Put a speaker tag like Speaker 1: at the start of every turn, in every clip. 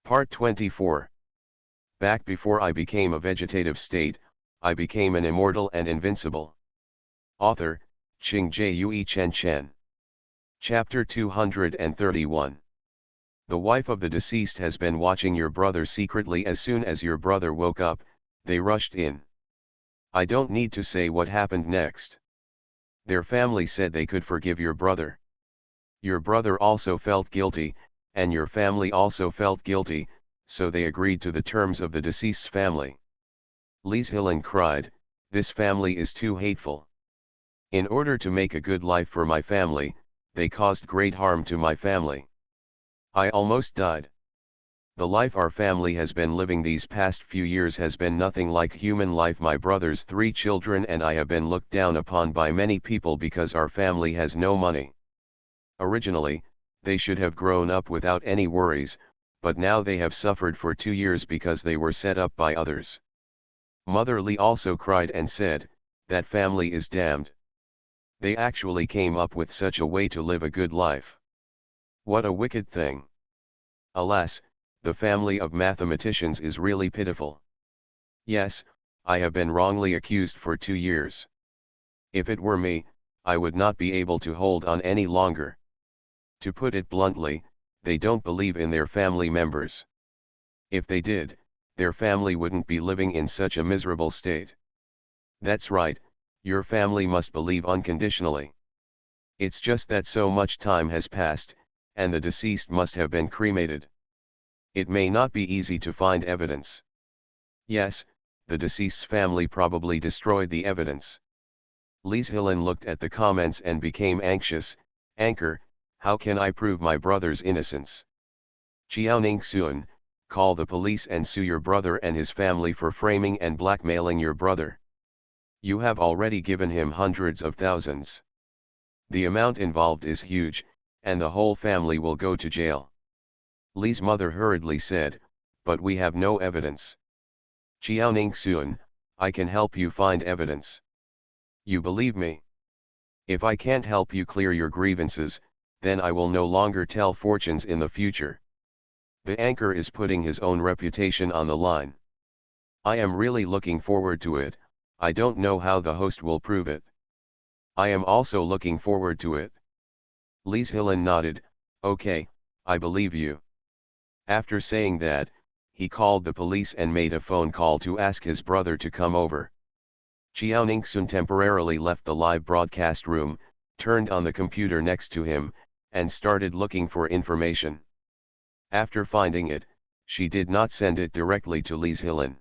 Speaker 1: Part 24. Back before I became a vegetative state, I became an immortal and invincible. Author, Ching Jue Chen Chen. Chapter 231. The wife of the deceased has been watching your brother secretly. As soon as your brother woke up, they rushed in. I don't need to say what happened next. Their family said they could forgive your brother. Your brother also felt guilty, and your family also felt guilty, so they agreed to the terms of the deceased's family. Lise Hillen cried, "This family is too hateful. In order to make a good life for my family, they caused great harm to my family. I almost died. The life our family has been living these past few years has been nothing like human life. My brother's 3 children and I have been looked down upon by many people because our family has no money. Originally, they should have grown up without any worries, but now they have suffered for 2 years because they were set up by others." Mother Lee also cried and said, "That family is damned. They actually came up with such a way to live a good life. What a wicked thing. Alas, the family of mathematicians is really pitiful. Yes, I have been wrongly accused for 2 years. If it were me, I would not be able to hold on any longer. To put it bluntly, they don't believe in their family members. If they did, their family wouldn't be living in such a miserable state. That's right, your family must believe unconditionally. It's just that so much time has passed, and the deceased must have been cremated. It may not be easy to find evidence. Yes, the deceased's family probably destroyed the evidence." Lise Hillen looked at the comments and became anxious. "Anchor, how can I prove my brother's innocence?" "Chiaoning Suan, call the police and sue your brother and his family for framing and blackmailing your brother. You have already given him hundreds of thousands. The amount involved is huge, and the whole family will go to jail." Li's mother hurriedly said, "But we have no evidence." "Chiaoning Suan, I can help you find evidence. You believe me? If I can't help you clear your grievances, then I will no longer tell fortunes in the future. The anchor is putting his own reputation on the line. I am really looking forward to it. I don't know how the host will prove it. I am also looking forward to it." Lise Hillen nodded, "Okay, I believe you." After saying that, he called the police and made a phone call to ask his brother to come over. Chiaoning Sun temporarily left the live broadcast room, turned on the computer next to him, and started looking for information. After finding it, she did not send it directly to Lise Hillen.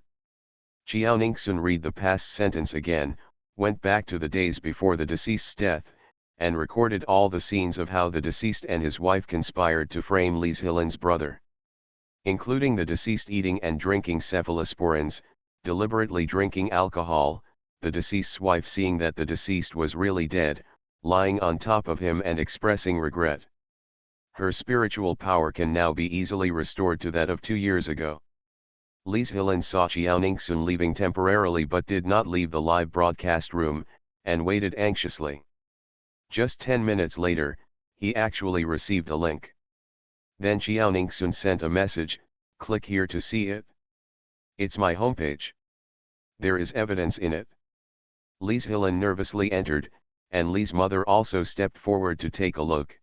Speaker 1: Chiaoning Sun read the past sentence again, went back to the days before the deceased's death, and recorded all the scenes of how the deceased and his wife conspired to frame Lise Hillen's brother. Including the deceased eating and drinking cephalosporins, deliberately drinking alcohol, the deceased's wife seeing that the deceased was really dead, lying on top of him and expressing regret. Her spiritual power can now be easily restored to that of 2 years ago. Lise Hillen saw Chiaoning Sun leaving temporarily but did not leave the live broadcast room, and waited anxiously. Just 10 minutes later, he actually received a link. Then Chiaoning Sun sent a message, "Click here to see it. It's my homepage. There is evidence in it." Lise Hillen nervously entered, and Li's mother also stepped forward to take a look.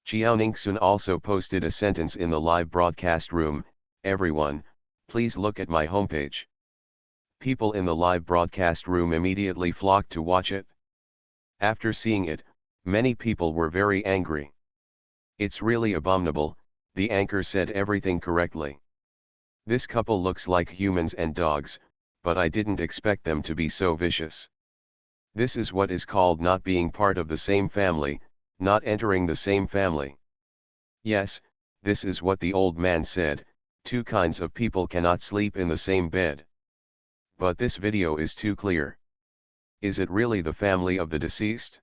Speaker 1: Chiaoning Sun also posted a sentence in the live broadcast room, "Everyone, please look at my homepage." People in the live broadcast room immediately flocked to watch it. After seeing it, many people were very angry. "It's really abominable, the anchor said everything correctly. This couple looks like humans and dogs, but I didn't expect them to be so vicious. This is what is called not being part of the same family, not entering the same family. Yes, this is what the old man said, 2 kinds of people cannot sleep in the same bed. But this video is too clear. Is it really the family of the deceased?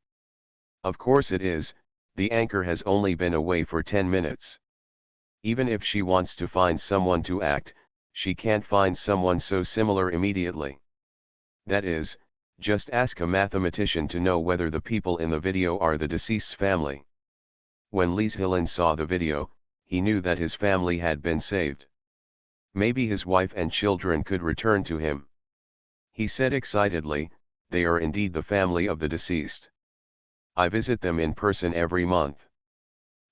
Speaker 1: Of course it is. The anchor has only been away for 10 minutes. Even if she wants to find someone to act, she can't find someone so similar immediately. That is, just ask a mathematician to know whether the people in the video are the deceased's family." When Lise Hillen saw the video, he knew that his family had been saved. Maybe his wife and children could return to him. He said excitedly, they are indeed the family of the deceased. I visit them in person every month.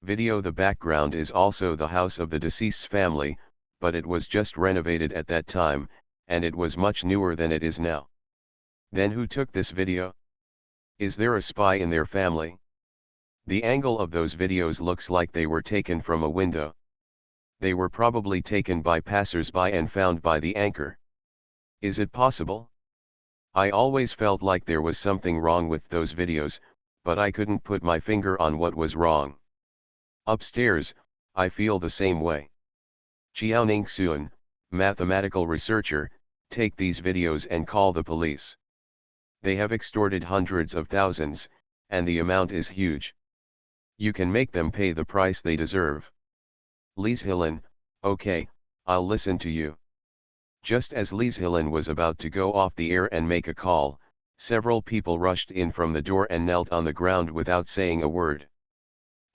Speaker 1: Video. The background is also the house of the deceased's family, but it was just renovated at that time, and it was much newer than it is now. Then who took this video? Is there a spy in their family? The angle of those videos looks like they were taken from a window. They were probably taken by passers-by and found by the anchor. Is it possible? I always felt like there was something wrong with those videos, but I couldn't put my finger on what was wrong. Upstairs, I feel the same way. Xiaoning Xuan, mathematical researcher, take these videos and call the police. They have extorted hundreds of thousands, and the amount is huge. You can make them pay the price they deserve. Lise Hillen, okay, I'll listen to you. Just as Lise Hillen was about to go off the air and make a call, several people rushed in from the door and knelt on the ground without saying a word.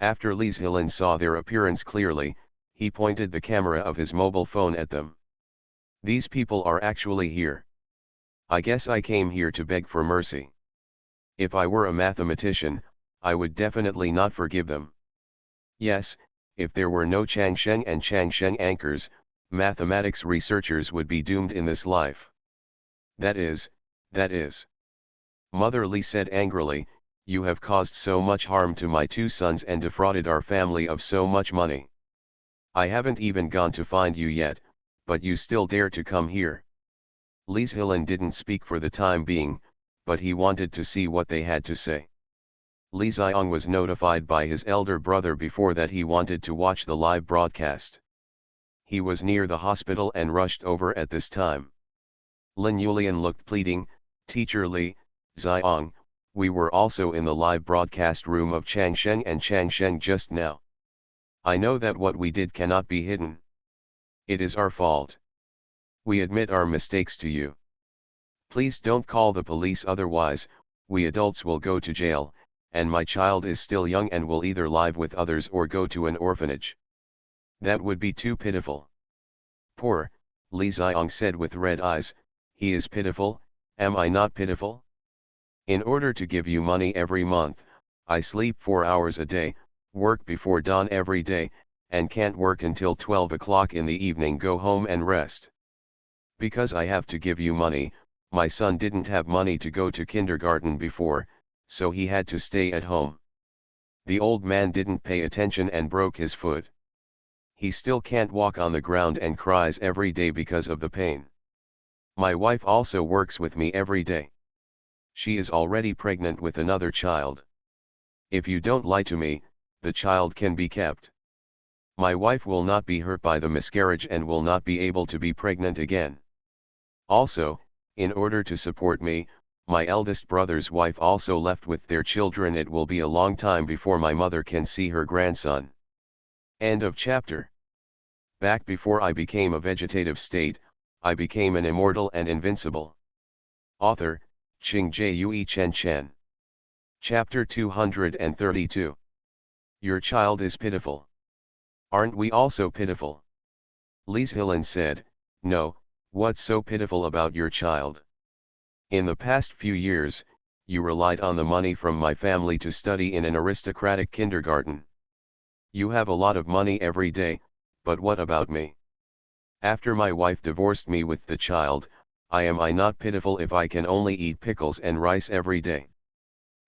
Speaker 1: After Lise Hillen saw their appearance clearly, he pointed the camera of his mobile phone at them. These people are actually here. I guess I came here to beg for mercy. If I were a mathematician, I would definitely not forgive them. Yes, if there were no Changsheng and Changsheng anchors, mathematics researchers would be doomed in this life. That is. Mother Li said angrily, you have caused so much harm to my two sons and defrauded our family of so much money. I haven't even gone to find you yet, but you still dare to come here. Lise Hillen didn't speak for the time being, but he wanted to see what they had to say. Li Xiong was notified by his elder brother before that he wanted to watch the live broadcast. He was near the hospital and rushed over at this time. Lin Yulian looked pleading, Teacher Li, Xiong, we were also in the live broadcast room of Changsheng and Changsheng just now. I know that what we did cannot be hidden. It is our fault. We admit our mistakes to you. Please don't call the police, otherwise, we adults will go to jail, and my child is still young and will either live with others or go to an orphanage. That would be too pitiful. Poor, Li Xiong said with red eyes, he is pitiful, am I not pitiful? In order to give you money every month, I sleep 4 hours a day, work before dawn every day, and can't work until 12 o'clock in the evening, go home and rest. Because I have to give you money, my son didn't have money to go to kindergarten before, so he had to stay at home. The old man didn't pay attention and broke his foot. He still can't walk on the ground and cries every day because of the pain. My wife also works with me every day. She is already pregnant with another child. If you don't lie to me, the child can be kept. My wife will not be hurt by the miscarriage and will not be able to be pregnant again. Also, in order to support me, my eldest brother's wife also left with their children. It will be a long time before my mother can see her grandson. End of chapter. Back before I became a vegetative state, I became an immortal and invincible. Author, Qing Jue Chen Chen. Chapter 232. Your child is pitiful. Aren't we also pitiful? Lise Hillen said, no, what's so pitiful about your child? In the past few years, you relied on the money from my family to study in an aristocratic kindergarten. You have a lot of money every day, but what about me? After my wife divorced me with the child, am I not pitiful if I can only eat pickles and rice every day?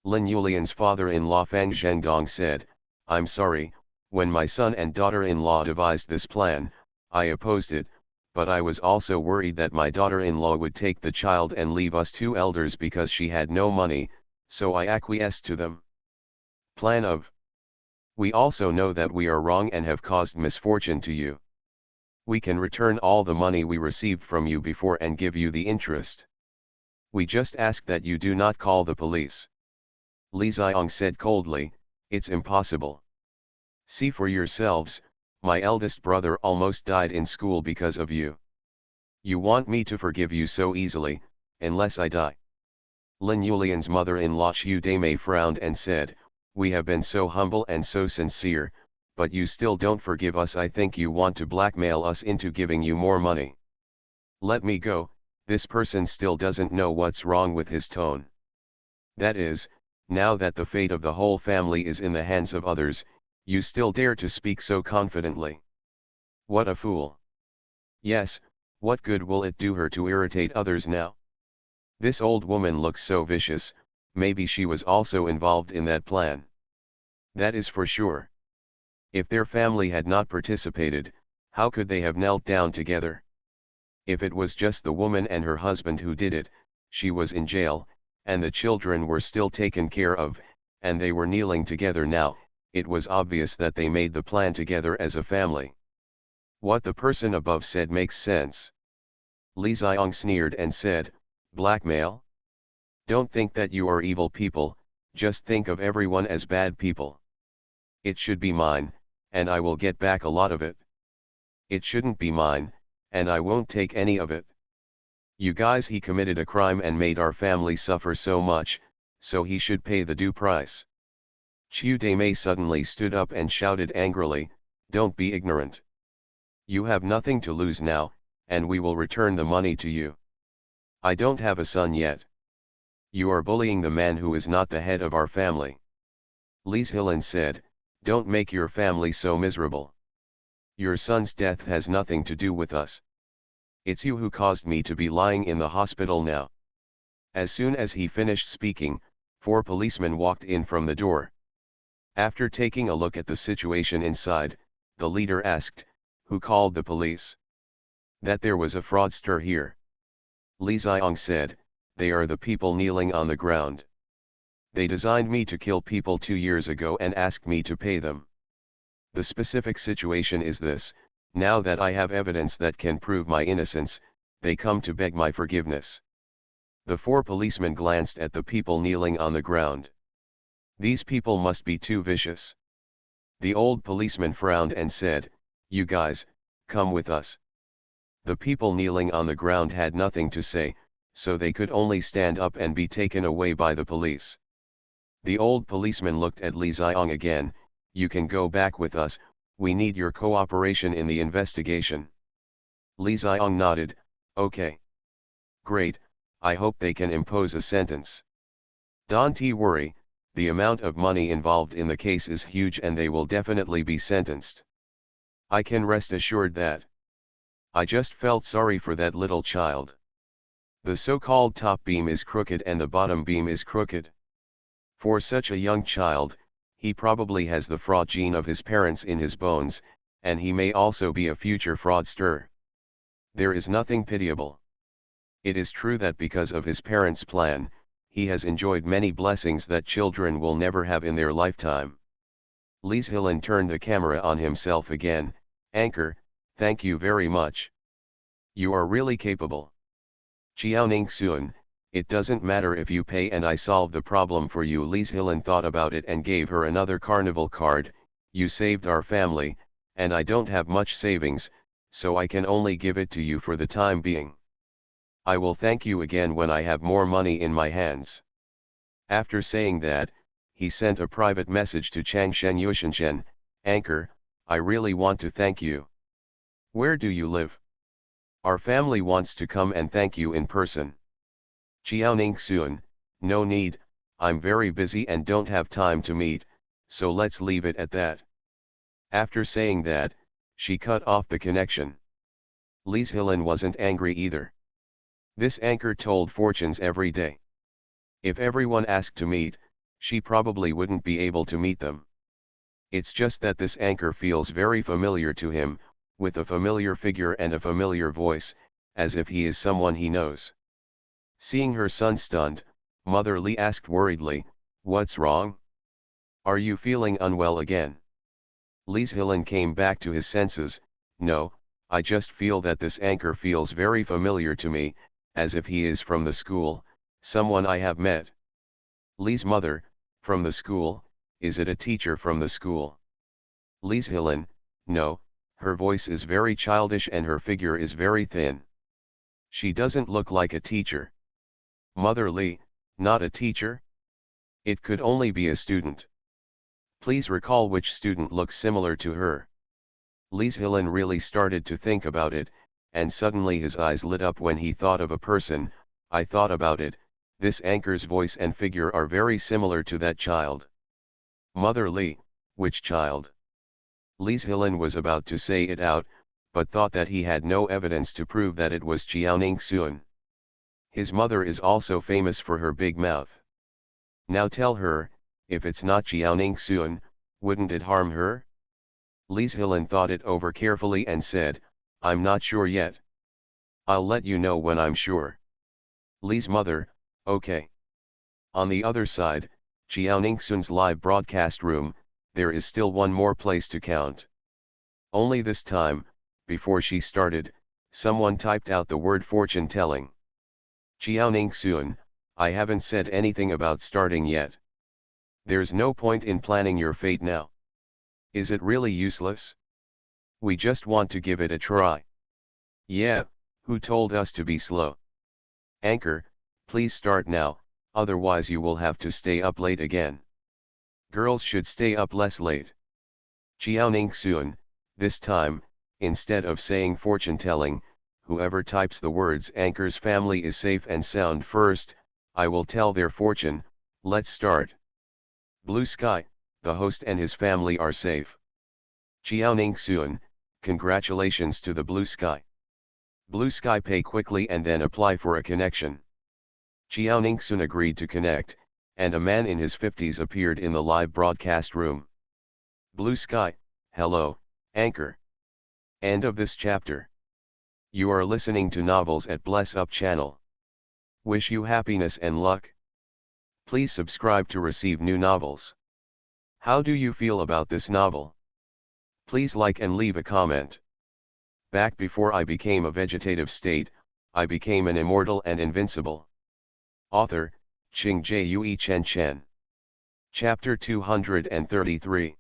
Speaker 1: Lin Yulian's father-in-law Fang Zhengdong said, I'm sorry, when my son and daughter-in-law devised this plan, I opposed it, but I was also worried that my daughter-in-law would take the child and leave us two elders because she had no money, so I acquiesced to them. Plan of. We also know that we are wrong and have caused misfortune to you. We can return all the money we received from you before and give you the interest. We just ask that you do not call the police. Li Xiong said coldly, it's impossible. See for yourselves, my eldest brother almost died in school because of you. You want me to forgive you so easily, unless I die. Lin Yulian's mother-in-law Xu Deimei frowned and said, we have been so humble and so sincere, but you still don't forgive us. I think you want to blackmail us into giving you more money. Let me go. This person still doesn't know what's wrong with his tone. That is, now that the fate of the whole family is in the hands of others, you still dare to speak so confidently. What a fool. Yes, what good will it do her to irritate others now? This old woman looks so vicious, maybe she was also involved in that plan. That is for sure. If their family had not participated, how could they have knelt down together? If it was just the woman and her husband who did it, she was in jail, and the children were still taken care of, and they were kneeling together now. It was obvious that they made the plan together as a family. What the person above said makes sense. Li Xiong sneered and said, blackmail? Don't think that you are evil people, just think of everyone as bad people. It should be mine, and I will get back a lot of it. It shouldn't be mine, and I won't take any of it. You guys, he committed a crime and made our family suffer so much, so he should pay the due price. Chiu Daimei suddenly stood up and shouted angrily, don't be ignorant. You have nothing to lose now, and we will return the money to you. I don't have a son yet. You are bullying the man who is not the head of our family. Li Zhilan said, don't make your family so miserable. Your son's death has nothing to do with us. It's you who caused me to be lying in the hospital now. As soon as he finished speaking, 4 policemen walked in from the door. After taking a look at the situation inside, the leader asked, who called the police? That there was a fraudster here. Li Xiong said, they are the people kneeling on the ground. They designed me to kill people 2 years ago and asked me to pay them. The specific situation is this: now that I have evidence that can prove my innocence, they come to beg my forgiveness. The 4 policemen glanced at the people kneeling on the ground. These people must be too vicious. The old policeman frowned and said, you guys, come with us. The people kneeling on the ground had nothing to say, so they could only stand up and be taken away by the police. The old policeman looked at Li Xiong again, you can go back with us, we need your cooperation in the investigation. Li Xiong nodded, okay. Great, I hope they can impose a sentence. Don't worry, the amount of money involved in the case is huge and they will definitely be sentenced. I can rest assured that. I just felt sorry for that little child. The so-called top beam is crooked and the bottom beam is crooked. For such a young child, he probably has the fraud gene of his parents in his bones, and he may also be a future fraudster. There is nothing pitiable. It is true that because of his parents' plan, he has enjoyed many blessings that children will never have in their lifetime. Li Zhilan turned the camera on himself again, Anchor, thank you very much. You are really capable. Qiaoning Sun, it doesn't matter if you pay and I solve the problem for you. Li Zhilan thought about it and gave her another carnival card. You saved our family, and I don't have much savings, so I can only give it to you for the time being. I will thank you again when I have more money in my hands. After saying that, he sent a private message to Changshen Yushenshen, Anchor, I really want to thank you. Where do you live? Our family wants to come and thank you in person. Qiaoning Sun, no need, I'm very busy and don't have time to meet, so let's leave it at that. After saying that, she cut off the connection. Li Zhilan wasn't angry either. This anchor told fortunes every day. If everyone asked to meet, she probably wouldn't be able to meet them. It's just that this anchor feels very familiar to him, with a familiar figure and a familiar voice, as if he is someone he knows. Seeing her son stunned, Mother Li asked worriedly, what's wrong? Are you feeling unwell again? Li Zhilan came back to his senses, no, I just feel that this anchor feels very familiar to me, as if he is from the school, someone I have met. Li's mother, from the school, is it a teacher from the school? Li Zhilan, no, her voice is very childish and her figure is very thin. She doesn't look like a teacher. Mother Li, not a teacher? It could only be a student. Please recall which student looks similar to her. Lee Hylan really started to think about it, and suddenly his eyes lit up when he thought of a person. I thought about it, this anchor's voice and figure are very similar to that child. Mother Lee, which child? Lee Hylan was about to say it out, but thought that he had no evidence to prove that it was Jiaoning Suan. His mother is also famous for her big mouth. Now tell her, if it's not Jiaoning Suan, wouldn't it harm her? Lee Hylan thought it over carefully and said, I'm not sure yet. I'll let you know when I'm sure. Lee's mother, okay. On the other side, Jiaoning Sun's live broadcast room, there is still one more place to count. Only this time, before she started, someone typed out the word fortune telling. Jiaoning Sun, I haven't said anything about starting yet. There's no point in planning your fate now. Is it really useless? We just want to give it a try. Yeah, who told us to be slow? Anchor, please start now, otherwise you will have to stay up late again. Girls should stay up less late. Jiaoning Sun, this time, instead of saying fortune telling, whoever types the words Anchor's family is safe and sound first, I will tell their fortune. Let's start. Blue sky, the host and his family are safe. Jiaoning Sun, congratulations to the blue sky. Blue sky pay quickly and then apply for a connection. Jiaoning Sun agreed to connect, and a man in his 50s appeared in the live broadcast room. Blue sky, hello, Anchor. End of this chapter. You are listening to Novels at Bless Up channel. Wish you happiness and luck. Please subscribe to receive new novels. How do you feel about this novel? Please like and leave a comment. Back before I became a vegetative state, I became an immortal and invincible. Author, Qing Jue Chen Chen. Chapter 233.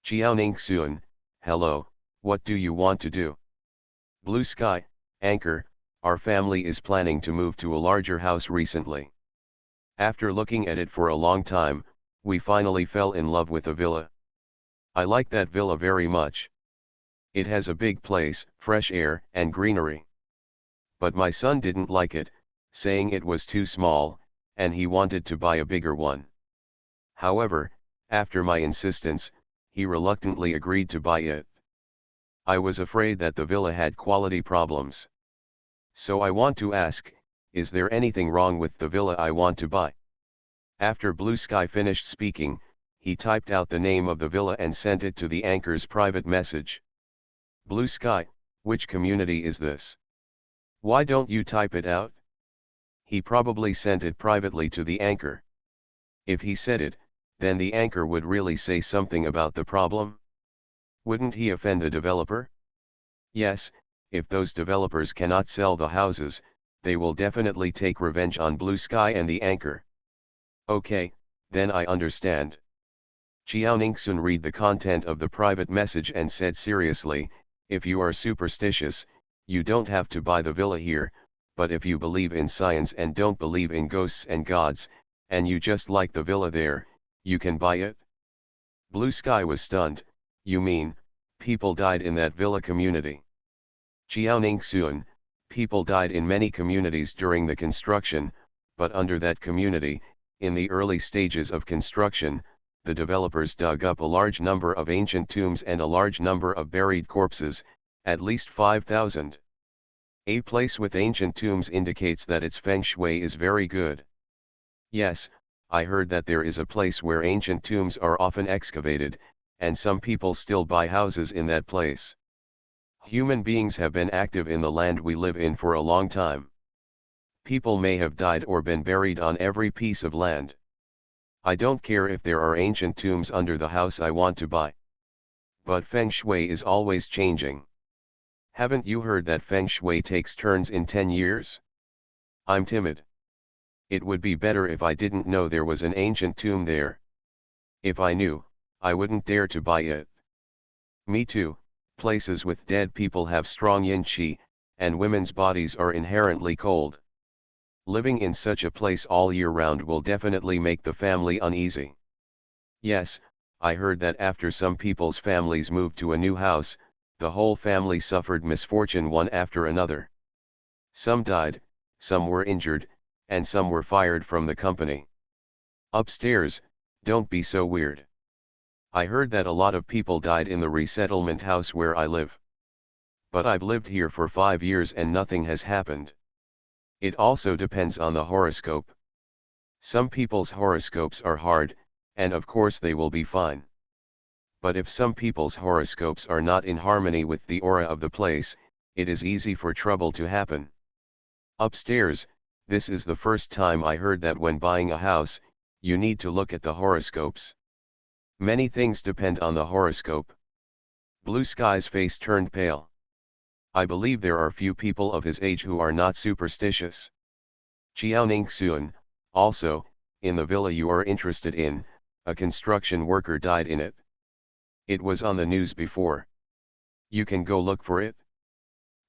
Speaker 1: Jiaoning Sun, hello, what do you want to do? Blue sky, Anchor, our family is planning to move to a larger house recently. After looking at it for a long time, we finally fell in love with a villa. I like that villa very much. It has a big place, fresh air, and greenery. But my son didn't like it, saying it was too small, and he wanted to buy a bigger one. However, after my insistence, he reluctantly agreed to buy it. I was afraid that the villa had quality problems. So I want to ask, is there anything wrong with the villa I want to buy? After Blue Sky finished speaking, he typed out the name of the villa and sent it to the Anchor's private message. Blue Sky, which community is this? Why don't you type it out? He probably sent it privately to the Anchor. If he said it, then the Anchor would really say something about the problem? Wouldn't he offend the developer? Yes, if those developers cannot sell the houses, they will definitely take revenge on Blue Sky and the Anchor. Okay, then I understand. Jiaoning Sun read the content of the private message and said seriously, if you are superstitious, you don't have to buy the villa here, but if you believe in science and don't believe in ghosts and gods, and you just like the villa there, you can buy it? Blue Sky was stunned. You mean, people died in that villa community? Jiaoning Sun, people died in many communities during the construction, but under that community, in the early stages of construction, the developers dug up a large number of ancient tombs and a large number of buried corpses, at least 5,000. A place with ancient tombs indicates that its feng shui is very good. Yes, I heard that there is a place where ancient tombs are often excavated, and some people still buy houses in that place. Human beings have been active in the land we live in for a long time. People may have died or been buried on every piece of land. I don't care if there are ancient tombs under the house I want to buy. But feng shui is always changing. Haven't you heard that feng shui takes turns in 10 years? I'm timid. It would be better if I didn't know there was an ancient tomb there. If I knew, I wouldn't dare to buy it. Me too, places with dead people have strong yin qi, and women's bodies are inherently cold. Living in such a place all year round will definitely make the family uneasy. Yes, I heard that after some people's families moved to a new house, the whole family suffered misfortune one after another. Some died, some were injured, and some were fired from the company. Upstairs, don't be so weird. I heard that a lot of people died in the resettlement house where I live. But I've lived here for 5 years and nothing has happened. It also depends on the horoscope. Some people's horoscopes are hard, and of course they will be fine. But if some people's horoscopes are not in harmony with the aura of the place, it is easy for trouble to happen. Upstairs, this is the first time I heard that when buying a house, you need to look at the horoscopes. Many things depend on the horoscope. Blue Sky's face turned pale. I believe there are few people of his age who are not superstitious. Xiaoning Sun, also, in the villa you are interested in, a construction worker died in it. It was on the news before. You can go look for it.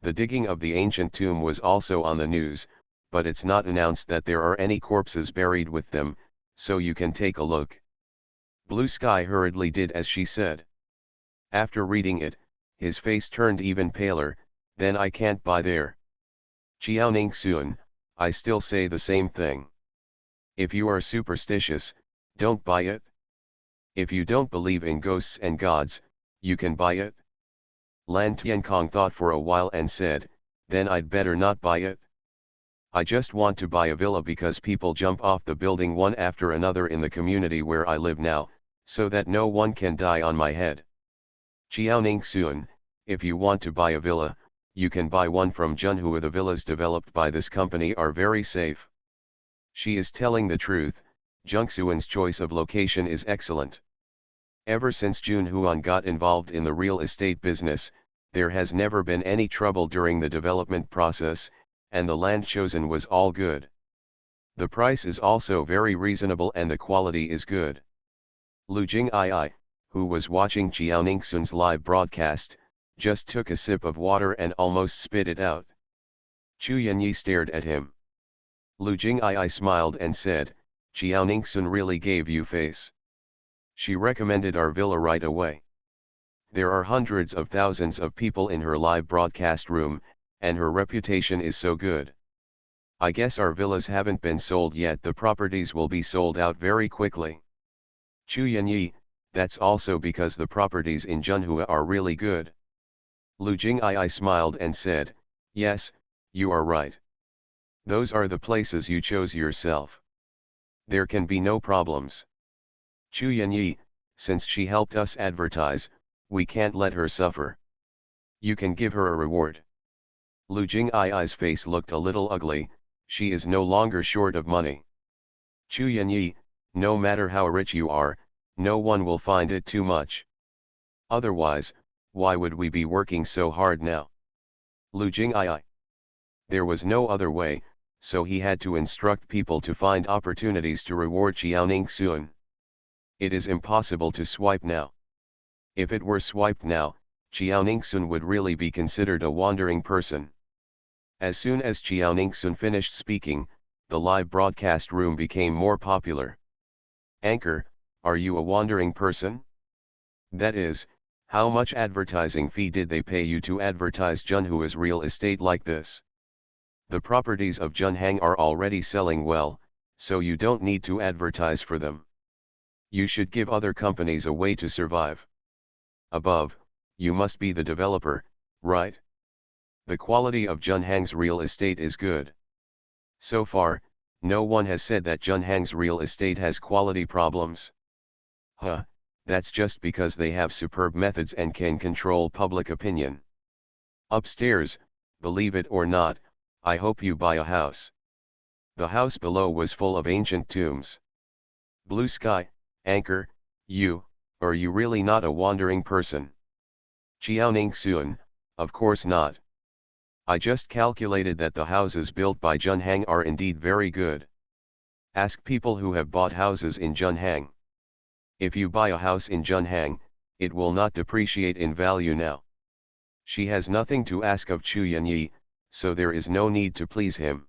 Speaker 1: The digging of the ancient tomb was also on the news, but it's not announced that there are any corpses buried with them, so you can take a look. Blue Sky hurriedly did as she said. After reading it, his face turned even paler. Then I can't buy there. Xiaoning Sun, I still say the same thing. If you are superstitious, don't buy it. If you don't believe in ghosts and gods, you can buy it. Lan Tiankong thought for a while and said, then I'd better not buy it. I just want to buy a villa because people jump off the building one after another in the community where I live now, so that no one can die on my head. Xiaoning Sun, if you want to buy a villa, you can buy one from Junhua. The villas developed by this company are very safe. She is telling the truth. Jungsuan's choice of location is excellent. Ever since Junhuan got involved in the real estate business, there has never been any trouble during the development process, and the land chosen was all good. The price is also very reasonable and the quality is good. Lu Jing'ai, who was watching Xiaoning Sun's live broadcast, just took a sip of water and almost spit it out. Chu Yanyi stared at him. Lu Jing'ai smiled and said, Xiaoning Sun really gave you face. She recommended our villa right away. There are hundreds of thousands of people in her live broadcast room, and her reputation is so good. I guess our villas haven't been sold yet. The properties will be sold out very quickly. Chu Yanyi, that's also because the properties in Junhua are really good. Lu Jing'ai smiled and said, yes, you are right. Those are the places you chose yourself. There can be no problems. Chu Yanyi, since she helped us advertise, we can't let her suffer. You can give her a reward. Lu Jing'ai's face looked a little ugly. She is no longer short of money. Chu Yanyi, no matter how rich you are, no one will find it too much. Otherwise, why would we be working so hard now? Lu Jing'ai. There was no other way, so he had to instruct people to find opportunities to reward Xiaoning Sun. It is impossible to swipe now. If it were swiped now, Xiaoning Sun would really be considered a wandering person. As soon as Xiaoning Sun finished speaking, the live broadcast room became more popular. Anchor, are you a wandering person? That is, how much advertising fee did they pay you to advertise Junhua's real estate like this? The properties of Junhang are already selling well, so you don't need to advertise for them. You should give other companies a way to survive. Above, you must be the developer, right? The quality of Junhang's real estate is good. So far, no one has said that Junhang's real estate has quality problems. Huh, that's just because they have superb methods and can control public opinion. Upstairs, believe it or not, I hope you buy a house. The house below was full of ancient tombs. Blue Sky, Anchor, are you really not a wandering person? Xiaoning Sun, of course not. I just calculated that the houses built by Junhang are indeed very good. Ask people who have bought houses in Junhang. If you buy a house in Junhang, it will not depreciate in value now. She has nothing to ask of Chu Yanyi, so there is no need to please him.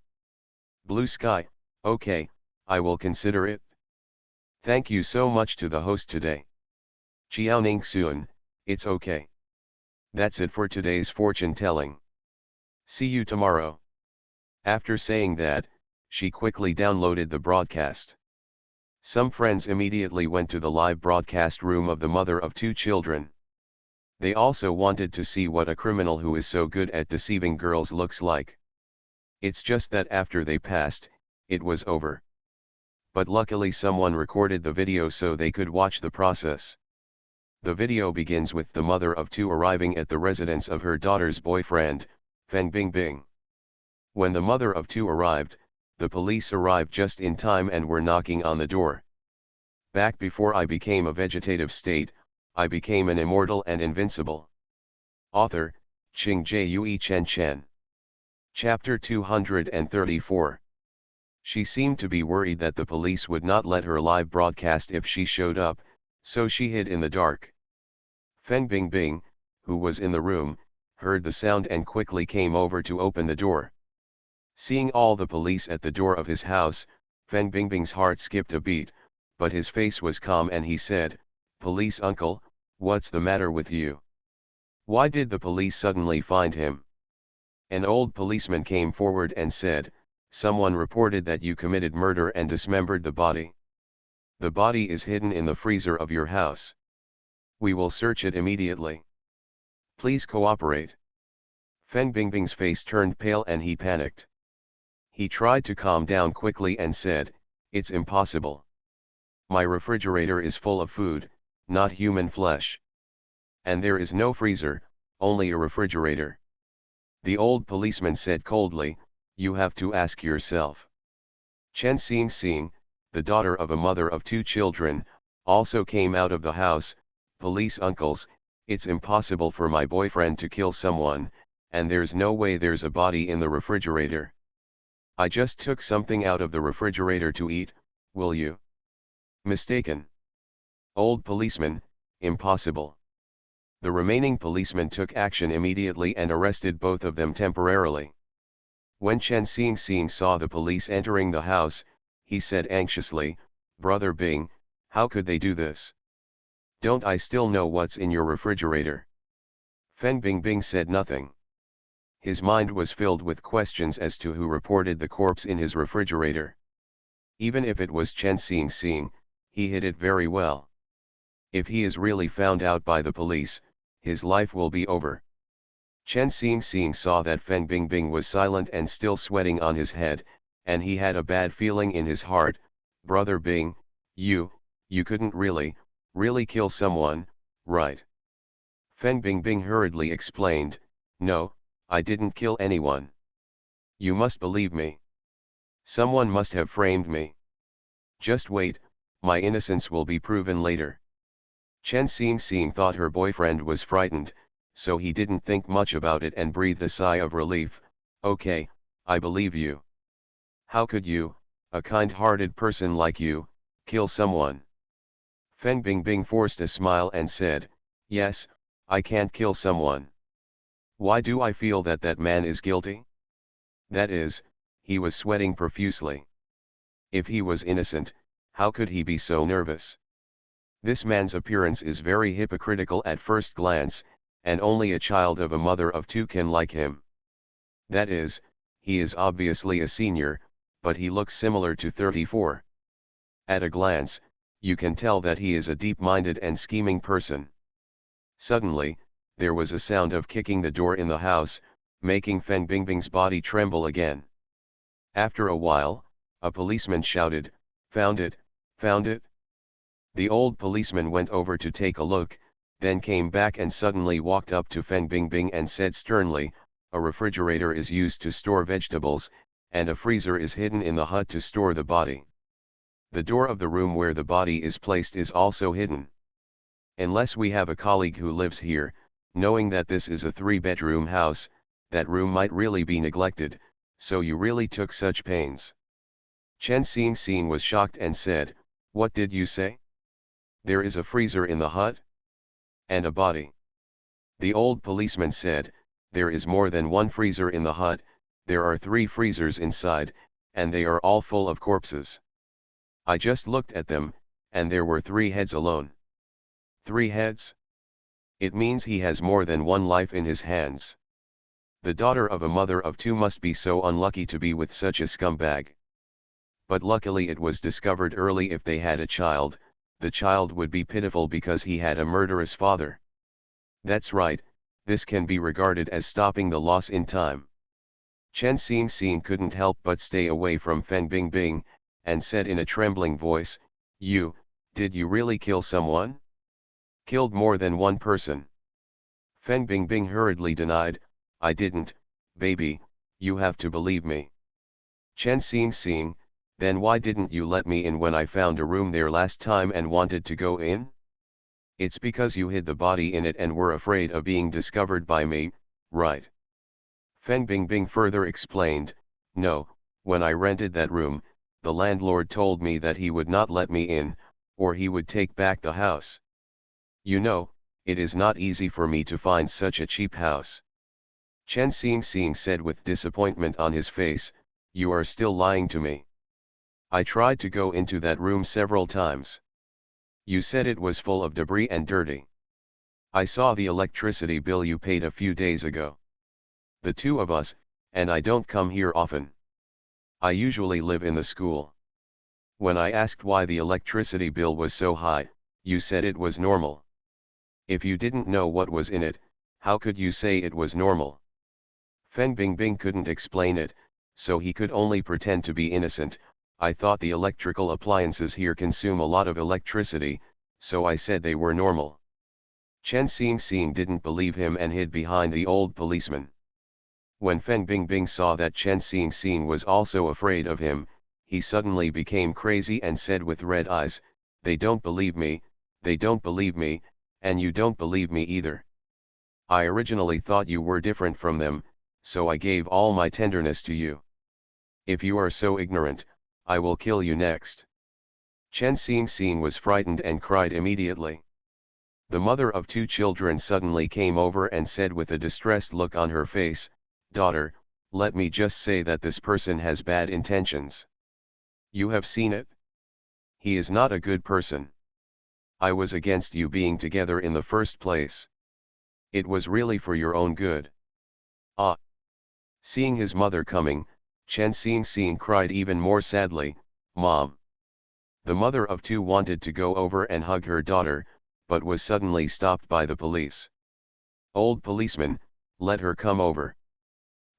Speaker 1: Blue Sky, okay, I will consider it. Thank you so much to the host today. Xiaoning Sun, it's okay. That's it for today's fortune telling. See you tomorrow. After saying that, she quickly downloaded the broadcast. Some friends immediately went to the live broadcast room of the mother of two children. They also wanted to see what a criminal who is so good at deceiving girls looks like. It's just that after they passed, it was over. But luckily someone recorded the video so they could watch the process. The video begins with the mother of two arriving at the residence of her daughter's boyfriend, Feng Bingbing. When the mother of two arrived, the police arrived just in time and were knocking on the door. Back before I became a vegetative state, I became an immortal and invincible. Author, Qing Jue Chen Chen. Chapter 234. She seemed to be worried that the police would not let her live broadcast if she showed up, so she hid in the dark. Feng Bingbing, who was in the room, heard the sound and quickly came over to open the door. Seeing all the police at the door of his house, Feng Bingbing's heart skipped a beat, but his face was calm and he said, "Police uncle, what's the matter with you? Why did the police suddenly find him?" An old policeman came forward and said, "Someone reported that you committed murder and dismembered the body. The body is hidden in the freezer of your house. We will search it immediately. Please cooperate." Feng Bingbing's face turned pale and he panicked. He tried to calm down quickly and said, "It's impossible. My refrigerator is full of food, not human flesh. And there is no freezer, only a refrigerator." The old policeman said coldly, "You have to ask yourself." Chen Xing, the daughter of a mother of two children, also came out of the house. "Police uncles, it's impossible for my boyfriend to kill someone, and there's no way there's a body in the refrigerator. I just took something out of the refrigerator to eat, will you?" "Mistaken." Old policeman, "Impossible." The remaining policemen took action immediately and arrested both of them temporarily. When Chen Xing saw the police entering the house, he said anxiously, "Brother Bing, how could they do this? Don't I still know what's in your refrigerator?" Feng Bingbing said nothing. His mind was filled with questions as to who reported the corpse in his refrigerator. Even if it was Chen Xing, he hid it very well. If he is really found out by the police, his life will be over. Chen Xing saw that Feng Bingbing was silent and still sweating on his head, and he had a bad feeling in his heart. "Brother Bing, you couldn't really kill someone, right?" Feng Bingbing hurriedly explained, "No, I didn't kill anyone. You must believe me. Someone must have framed me. Just wait, my innocence will be proven later." Chen Xing thought her boyfriend was frightened, so he didn't think much about it and breathed a sigh of relief. "Okay, I believe you. How could you, a kind-hearted person like you, kill someone?" Feng Bingbing forced a smile and said, "Yes, I can't kill someone. Why do I feel that that man is guilty? That is, he was sweating profusely. If he was innocent, how could he be so nervous? This man's appearance is very hypocritical at first glance, and only a child of a mother of two can like him. That is, he is obviously a senior, but he looks similar to 34. At a glance, you can tell that he is a deep-minded and scheming person." Suddenly, there was a sound of kicking the door in the house, making Feng Bingbing's body tremble again. After a while, a policeman shouted, "Found it, found it." The old policeman went over to take a look, then came back and suddenly walked up to Feng Bingbing and said sternly, "A refrigerator is used to store vegetables, and a freezer is hidden in the hut to store the body. The door of the room where the body is placed is also hidden. Unless we have a colleague who lives here, knowing that this is a 3-bedroom house, that room might really be neglected, so you really took such pains." Chen Xing was shocked and said, "What did you say? There is a freezer in the hut? And a body?" The old policeman said, "There is more than one freezer in the hut, there are 3 freezers inside, and they are all full of corpses. I just looked at them, and there were 3 heads alone." 3 heads? It means he has more than one life in his hands. The daughter of a mother of 2 must be so unlucky to be with such a scumbag. But luckily it was discovered early if they had a child, the child would be pitiful because he had a murderous father. That's right, this can be regarded as stopping the loss in time. Chen Xing couldn't help but stay away from Feng Bingbing, and said in a trembling voice, did you really kill someone? Killed more than one person. Feng Bingbing hurriedly denied, I didn't, baby, you have to believe me. Chen Xing, then why didn't you let me in when I found a room there last time and wanted to go in? It's because you hid the body in it and were afraid of being discovered by me, right? Feng Bingbing further explained, no, when I rented that room, the landlord told me that he would not let me in, or he would take back the house. You know, it is not easy for me to find such a cheap house. Chen Xing said with disappointment on his face, you are still lying to me. I tried to go into that room several times. You said it was full of debris and dirty. I saw the electricity bill you paid a few days ago. The 2 of us, and I don't come here often. I usually live in the school. When I asked why the electricity bill was so high, you said it was normal. If you didn't know what was in it, how could you say it was normal? Feng Bingbing couldn't explain it, so he could only pretend to be innocent. I thought the electrical appliances here consume a lot of electricity, so I said they were normal. Chen Xing didn't believe him and hid behind the old policeman. When Feng Bingbing saw that Chen Xing was also afraid of him, he suddenly became crazy and said with red eyes, they don't believe me, and you don't believe me either. I originally thought you were different from them, so I gave all my tenderness to you. If you are so ignorant, I will kill you next. Chen Xing was frightened and cried immediately. The mother of 2 children suddenly came over and said with a distressed look on her face, daughter, let me just say that this person has bad intentions. You have seen it? He is not a good person. I was against you being together in the first place. It was really for your own good. Ah! Seeing his mother coming, Chen Xing cried even more sadly, Mom! The mother of 2 wanted to go over and hug her daughter, but was suddenly stopped by the police. Old policeman, let her come over.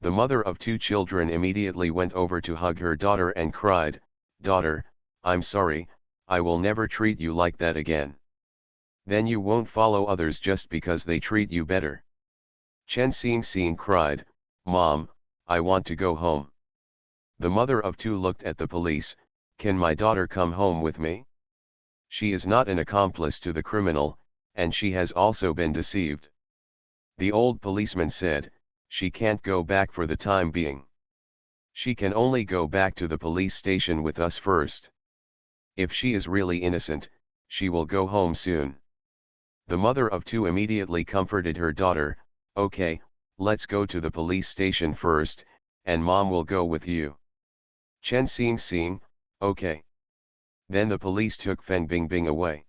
Speaker 1: The mother of 2 children immediately went over to hug her daughter and cried, daughter, I'm sorry, I will never treat you like that again. Then you won't follow others just because they treat you better. Chen Xing cried, Mom, I want to go home. The mother of 2 looked at the police, can my daughter come home with me? She is not an accomplice to the criminal, and she has also been deceived. The old policeman said, she can't go back for the time being. She can only go back to the police station with us first. If she is really innocent, she will go home soon. The mother of 2 immediately comforted her daughter, okay, let's go to the police station first, and Mom will go with you. Chen Xing, okay. Then the police took Feng Bingbing away.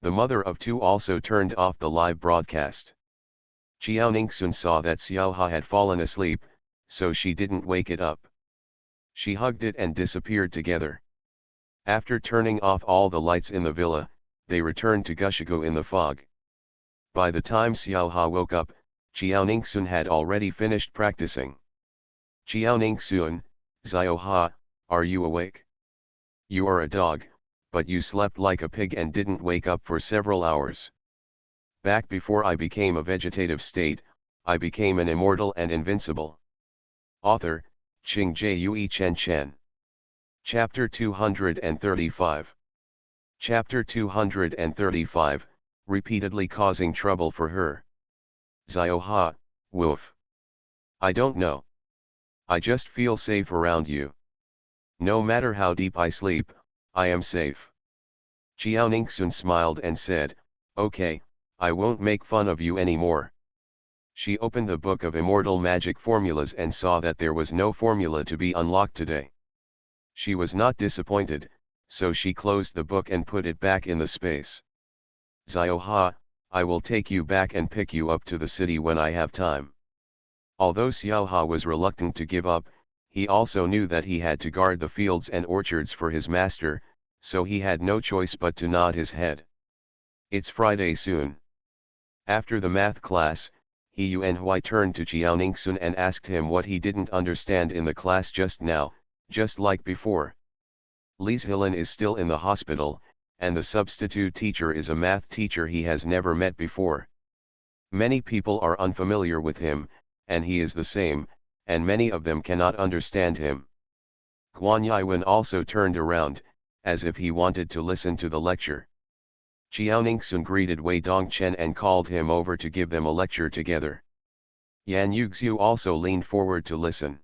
Speaker 1: The mother of 2 also turned off the live broadcast. Xiao Ningxun saw that Xiaoha had fallen asleep, so she didn't wake it up. She hugged it and disappeared together. After turning off all the lights in the villa, they returned to Gushigo in the fog. By the time Xiaoha woke up, Xiao Ningxun had already finished practicing. Xiao Ningxun, Xiaoha, are you awake? You are a dog, but you slept like a pig and didn't wake up for several hours. Back before I became a vegetative state, I became an immortal and invincible. Author, Qing Jue Chen Chen. Chapter 235. Chapter 235, repeatedly causing trouble for her. Xiaoha, woof. I don't know. I just feel safe around you. No matter how deep I sleep, I am safe. Xiao Ningxun smiled and said, okay, I won't make fun of you anymore. She opened the book of immortal magic formulas and saw that there was no formula to be unlocked today. She was not disappointed, so she closed the book and put it back in the space. Xiaoha, I will take you back and pick you up to the city when I have time. Although Xiaoha was reluctant to give up, he also knew that he had to guard the fields and orchards for his master, so he had no choice but to nod his head. It's Friday soon. After the math class, He Yuanhui turned to Qiaoningsun and asked him what he didn't understand in the class just now, just like before. Li Zhilan is still in the hospital, and the substitute teacher is a math teacher he has never met before. Many people are unfamiliar with him, and he is the same, and many of them cannot understand him. Guan Yiwen also turned around, as if he wanted to listen to the lecture. Qiaoningsun greeted Wei Dongchen and called him over to give them a lecture together. Yan Yuxiu also leaned forward to listen.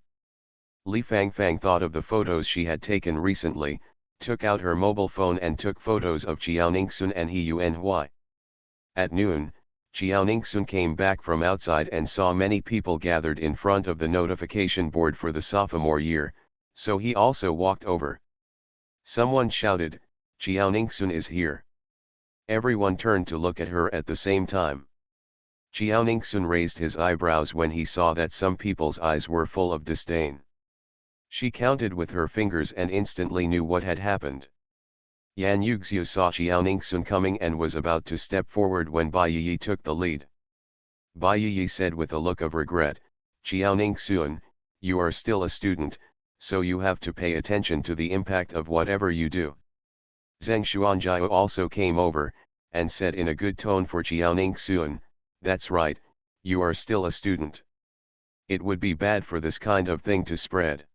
Speaker 1: Li Fangfang thought of the photos she had taken recently, took out her mobile phone and took photos of Qiaoningsun and He Yuanhui. At noon, Qiaoningsun came back from outside and saw many people gathered in front of the notification board for the sophomore year, so he also walked over. Someone shouted, "Qiaoningsun is here." Everyone turned to look at her at the same time. Qiaoningsun raised his eyebrows when he saw that some people's eyes were full of disdain. She counted with her fingers and instantly knew what had happened. Yan Yuxiu saw Qiaoningsun coming and was about to step forward when Bai Yi took the lead. Bai Yi said with a look of regret, "Qiaoningsun, you are still a student, so you have to pay attention to the impact of whatever you do." Zheng Xuanjiao also came over, and said in a good tone for Qiaoningsun, "That's right, you are still a student. It would be bad for this kind of thing to spread.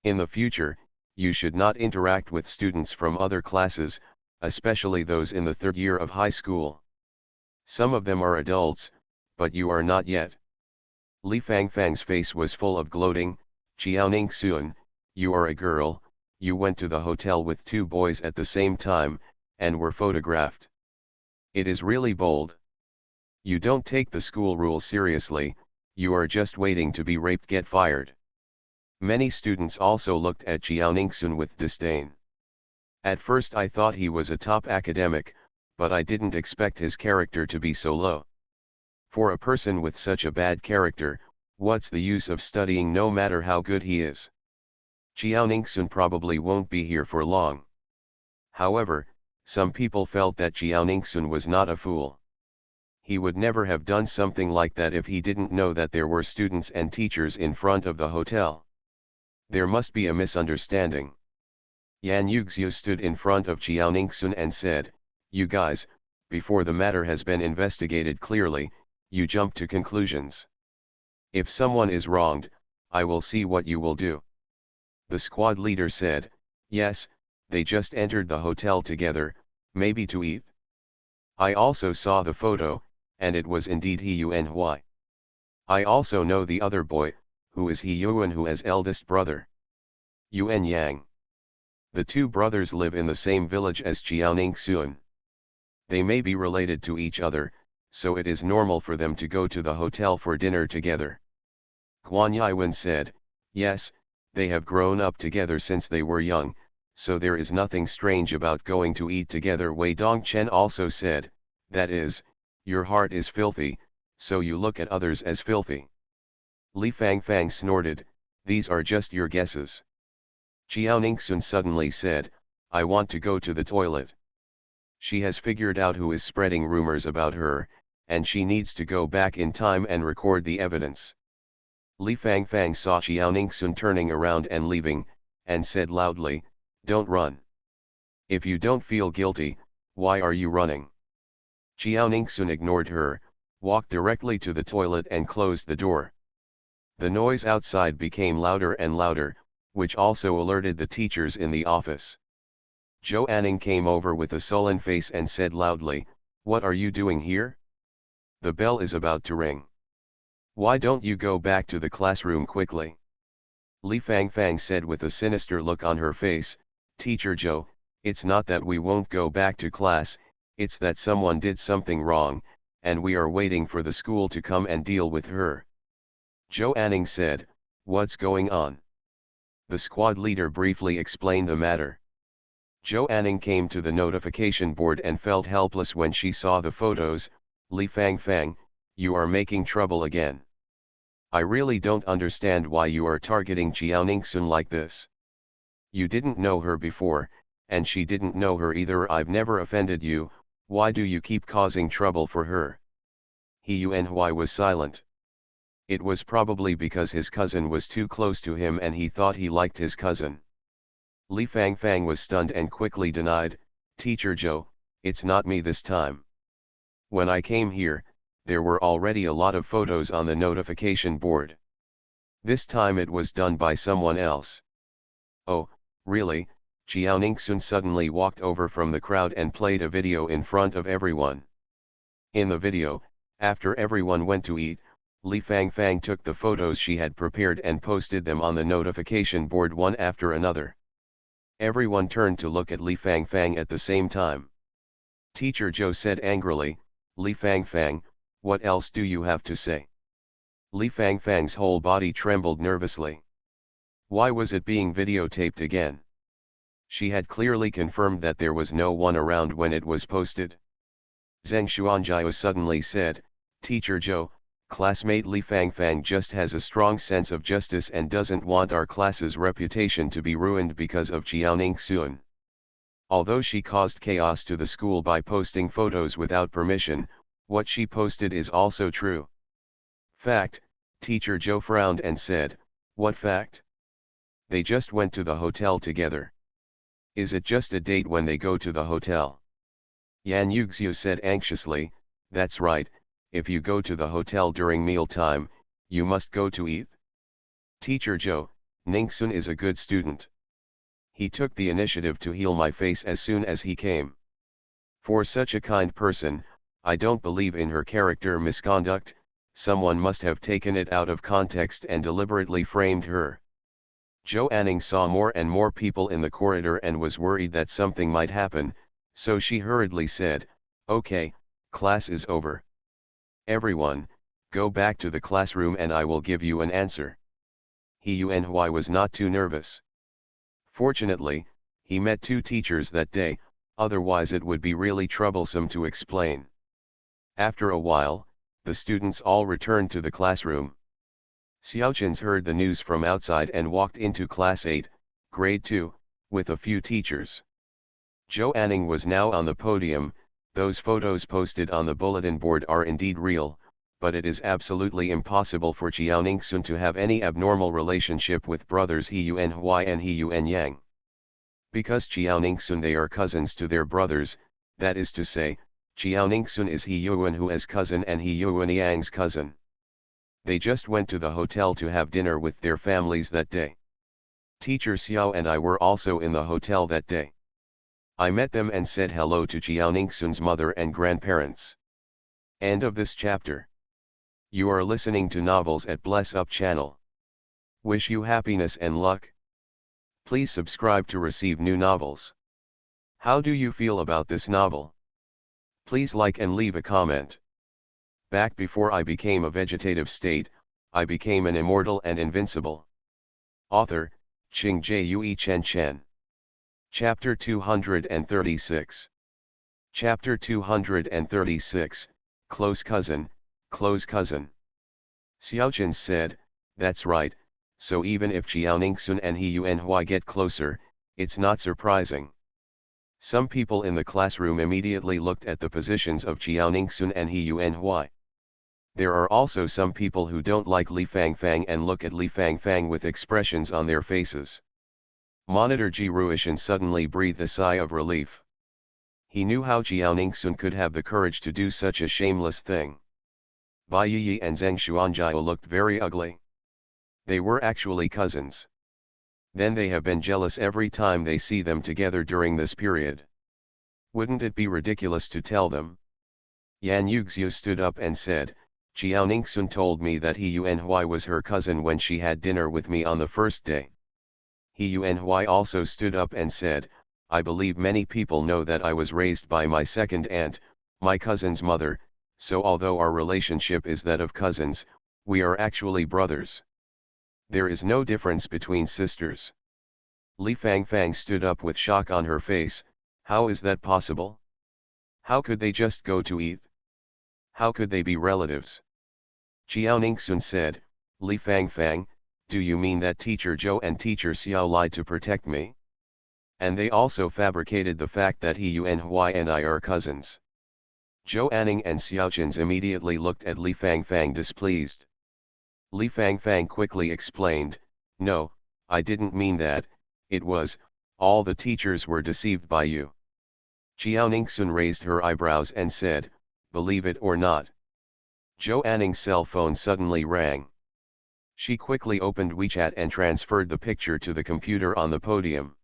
Speaker 1: In the future, you should not interact with students from other classes, especially those in the third year of high school. Some of them are adults, but you are not yet." Li Fangfang's face was full of gloating. "Qiaoningsun, you are a girl, you went to the hotel with two boys at the same time, and were photographed. It is really bold. You don't take the school rules seriously, you are just waiting to be raped, get fired." Many students also looked at Qiaoningsun with disdain. At first I thought he was a top academic, but I didn't expect his character to be so low. For a person with such a bad character, what's the use of studying no matter how good he is? Qiaoningsun probably won't be here for long. However, some people felt that Qiaoningsun was not a fool. He would never have done something like that if he didn't know that there were students and teachers in front of the hotel. There must be a misunderstanding. Yan Yuxiu stood in front of Qiaoningsun and said, "You guys, before the matter has been investigated clearly, you jump to conclusions. If someone is wronged, I will see what you will do." The squad leader said, "Yes, they just entered the hotel together, maybe to eat. I also saw the photo, and it was indeed He Yuanhui. I also know the other boy, who is He Yuanhui's eldest brother. Yuan Yang. The two brothers live in the same village as Qiaoningsun. They may be related to each other, so it is normal for them to go to the hotel for dinner together." Guan Yiwen said, "Yes, they have grown up together since they were young, so there is nothing strange about going to eat together." Wei Dongchen also said, "That is, your heart is filthy, so you look at others as filthy." Li Fangfang snorted, "These are just your guesses." Qiaoningsun suddenly said, "I want to go to the toilet." She has figured out who is spreading rumors about her, and she needs to go back in time and record the evidence. Li Fangfang saw Qiaoningsun turning around and leaving, and said loudly, "Don't run. If you don't feel guilty, why are you running?" Qiaoningsun ignored her, walked directly to the toilet and closed the door. The noise outside became louder and louder, which also alerted the teachers in the office. Zhou Anning came over with a sullen face and said loudly, "What are you doing here? The bell is about to ring. Why don't you go back to the classroom quickly?" Li Fangfang said with a sinister look on her face, "Teacher Zhou, it's not that we won't go back to class, it's that someone did something wrong, and we are waiting for the school to come and deal with her." Zhou Anning said, "What's going on?" The squad leader briefly explained the matter. Jo Anning came to the notification board and felt helpless when she saw the photos. Li Fangfang, you are making trouble again. I really don't understand why you are targeting Jiaoningsun like this. You didn't know her before, and she didn't know her either. I've never offended you, why do you keep causing trouble for her? He Yuanhui was silent. It was probably because his cousin was too close to him and he thought he liked his cousin. Li Fangfang was stunned and quickly denied, Teacher Zhou, it's not me this time. When I came here, there were already a lot of photos on the notification board. This time it was done by someone else. Oh, really? Jiaoningsun suddenly walked over from the crowd and played a video in front of everyone. In the video, after everyone went to eat, Li Fangfang took the photos she had prepared and posted them on the notification board one after another. Everyone turned to look at Li Fangfang at the same time. Teacher Zhou said angrily, Li Fangfang, what else do you have to say? Li Fangfang's whole body trembled nervously. Why was it being videotaped again? She had clearly confirmed that there was no one around when it was posted. Zheng Xuanjiao suddenly said, Teacher Zhou, classmate Li Fangfang just has a strong sense of justice and doesn't want our class's reputation to be ruined because of Jiaoningsun. Although she caused chaos to the school by posting photos without permission, what she posted is also true. Fact, Teacher Zhou frowned and said, what fact? They just went to the hotel together. Is it just a date when they go to the hotel? Yan Yuxiu said anxiously, that's right, if you go to the hotel during mealtime, you must go to eat. Teacher Zhou, Ningxun is a good student. He took the initiative to heal my face as soon as he came. For such a kind person, I don't believe in her character misconduct, someone must have taken it out of context and deliberately framed her. Jo Anning saw more and more people in the corridor and was worried that something might happen, so she hurriedly said, okay, class is over. Everyone, go back to the classroom and I will give you an answer. He Yuanhui was not too nervous. Fortunately, he met two teachers that day, otherwise it would be really troublesome to explain. After a while, the students all returned to the classroom. Xiaochins heard the news from outside and walked into class 8, grade 2, with a few teachers. Jo Anning was now on the podium. Those photos posted on the bulletin board are indeed real, but it is absolutely impossible for Jiaoningsun to have any abnormal relationship with brothers He Yuanhui and He Yuanyang. Because Jiaoningsun they are cousins to their brothers, that is to say, Jiaoningsun is He Yuanhui's cousin and He Yuanyang's cousin. They just went to the hotel to have dinner with their families that day. Teacher Xiao and I were also in the hotel that day. I met them and said hello to Jiaoningsun's mother and grandparents. End of this chapter. You are listening to Novels at Bless Up channel. Wish you happiness and luck. Please subscribe to receive new novels. How do you feel about this novel? Please like and leave a comment. Back before I became a vegetative state, I became an immortal and invincible. Author, Qing Jue Chen Chen. Chapter 236. Chapter 236, Close Cousin, Close Cousin. Xiaochins said, that's right, so even if Jiaoningsun and He Yuanhui get closer, it's not surprising. Some people in the classroom immediately looked at the positions of Jiaoningsun and He Yuanhui. There are also some people who don't like Li Fangfang and look at Li Fangfang with expressions on their faces. Monitor Ji Ruishan suddenly breathed a sigh of relief. He knew how Jiaoningsun could have the courage to do such a shameless thing. Bai Yi and Zheng Xuanjiao looked very ugly. They were actually cousins. Then they have been jealous every time they see them together during this period. Wouldn't it be ridiculous to tell them? Yan Yuxiu stood up and said, Jiaoningsun told me that He Yuanhui was her cousin when she had dinner with me on the first day. He Yuanhui also stood up and said, I believe many people know that I was raised by my second aunt, my cousin's mother, so although our relationship is that of cousins, we are actually brothers. There is no difference between sisters. Li Fangfang stood up with shock on her face. How is that possible? How could they just go to eat? How could they be relatives? Qiao Ningxun said, Li Fangfang, do you mean that teacher Zhou and teacher Xiao lied to protect me? And they also fabricated the fact that he Yuan Huai and I are cousins. Zhou Anning and Xiaochins immediately looked at Li Fangfang displeased. Li Fangfang quickly explained, no, I didn't mean that, it was, all the teachers were deceived by you. Qiao Ningxun raised her eyebrows and said, believe it or not. Zhou Anning's cell phone suddenly rang. She quickly opened WeChat and transferred the picture to the computer on the podium.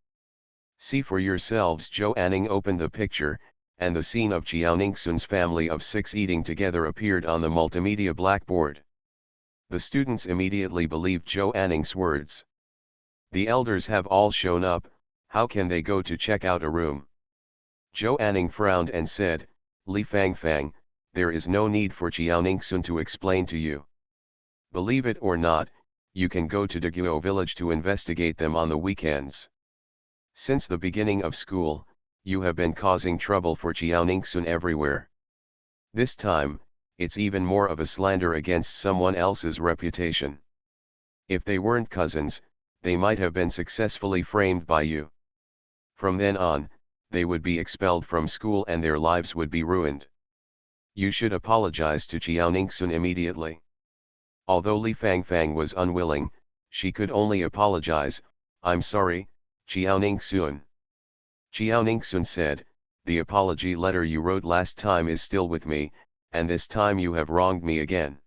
Speaker 1: See for yourselves. Zhou Anning opened the picture, and the scene of Qiao Ningxun's family of 6 eating together appeared on the multimedia blackboard. The students immediately believed Zhou Anning's words. The elders have all shown up, how can they go to check out a room? Zhou Anning frowned and said, Li Fangfang, there is no need for Qiao Ningxun to explain to you. Believe it or not, you can go to Deguo village to investigate them on the weekends. Since the beginning of school, you have been causing trouble for Qiao Ningxun everywhere. This time, it's even more of a slander against someone else's reputation. If they weren't cousins, they might have been successfully framed by you. From then on, they would be expelled from school and their lives would be ruined. You should apologize to Qiao Ningxun immediately. Although Li Fangfang was unwilling, she could only apologize, I'm sorry, Qiao Ningxun. Qiao Ningxun said, the apology letter you wrote last time is still with me, and this time you have wronged me again.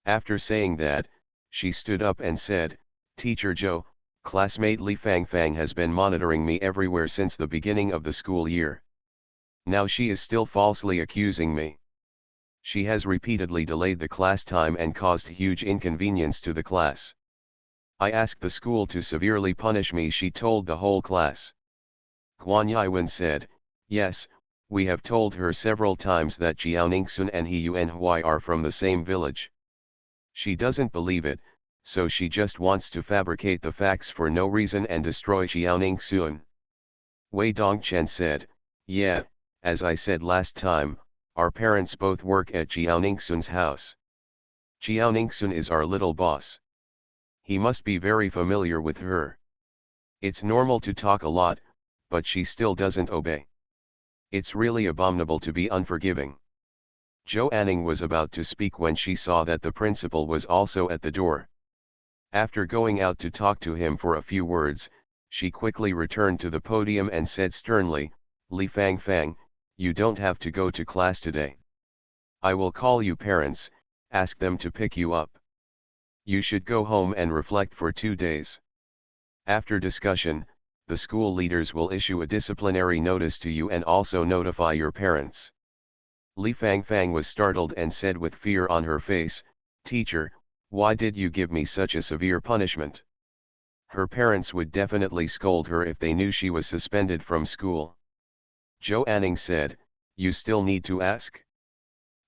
Speaker 1: After saying that, she stood up and said, Teacher Zhou, classmate Li Fangfang has been monitoring me everywhere since the beginning of the school year. Now she is still falsely accusing me. She has repeatedly delayed the class time and caused huge inconvenience to the class. I asked the school to severely punish me, she told the whole class. Guan Yiwen said, yes, we have told her several times that Qiao Ningxun and He Yuan Huai are from the same village. She doesn't believe it, so she just wants to fabricate the facts for no reason and destroy Qiao Ningxun. Wei Dongchen said, yeah, as I said last time, our parents both work at Qiao Ningxun's house. Qiao Ningxun is our little boss. He must be very familiar with her. It's normal to talk a lot, but she still doesn't obey. It's really abominable to be unforgiving. Zhou Anning was about to speak when she saw that the principal was also at the door. After going out to talk to him for a few words, she quickly returned to the podium and said sternly, Li Fangfang, you don't have to go to class today. I will call you parents, ask them to pick you up. You should go home and reflect for 2 days. After discussion, the school leaders will issue a disciplinary notice to you and also notify your parents. Li Fangfang was startled and said with fear on her face, Teacher, why did you give me such a severe punishment? Her parents would definitely scold her if they knew she was suspended from school. Zhou Anning said, you still need to ask?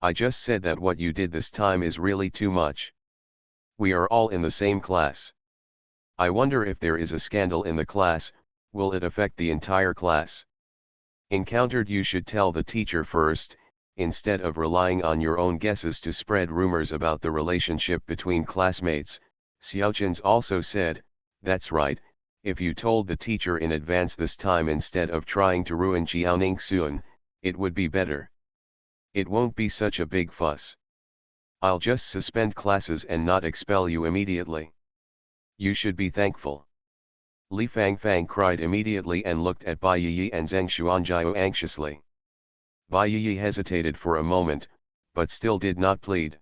Speaker 1: I just said that what you did this time is really too much. We are all in the same class. I wonder if there is a scandal in the class, will it affect the entire class? Encountered, you should tell the teacher first, instead of relying on your own guesses to spread rumors about the relationship between classmates. Xiaochins also said, that's right, if you told the teacher in advance this time instead of trying to ruin Qiao Ningxun, it would be better. It won't be such a big fuss. I'll just suspend classes and not expel you immediately. You should be thankful. Li Fangfang cried immediately and looked at Bai Yiyi and Zheng Xuanjiao anxiously. Bai Yiyi hesitated for a moment, but still did not plead.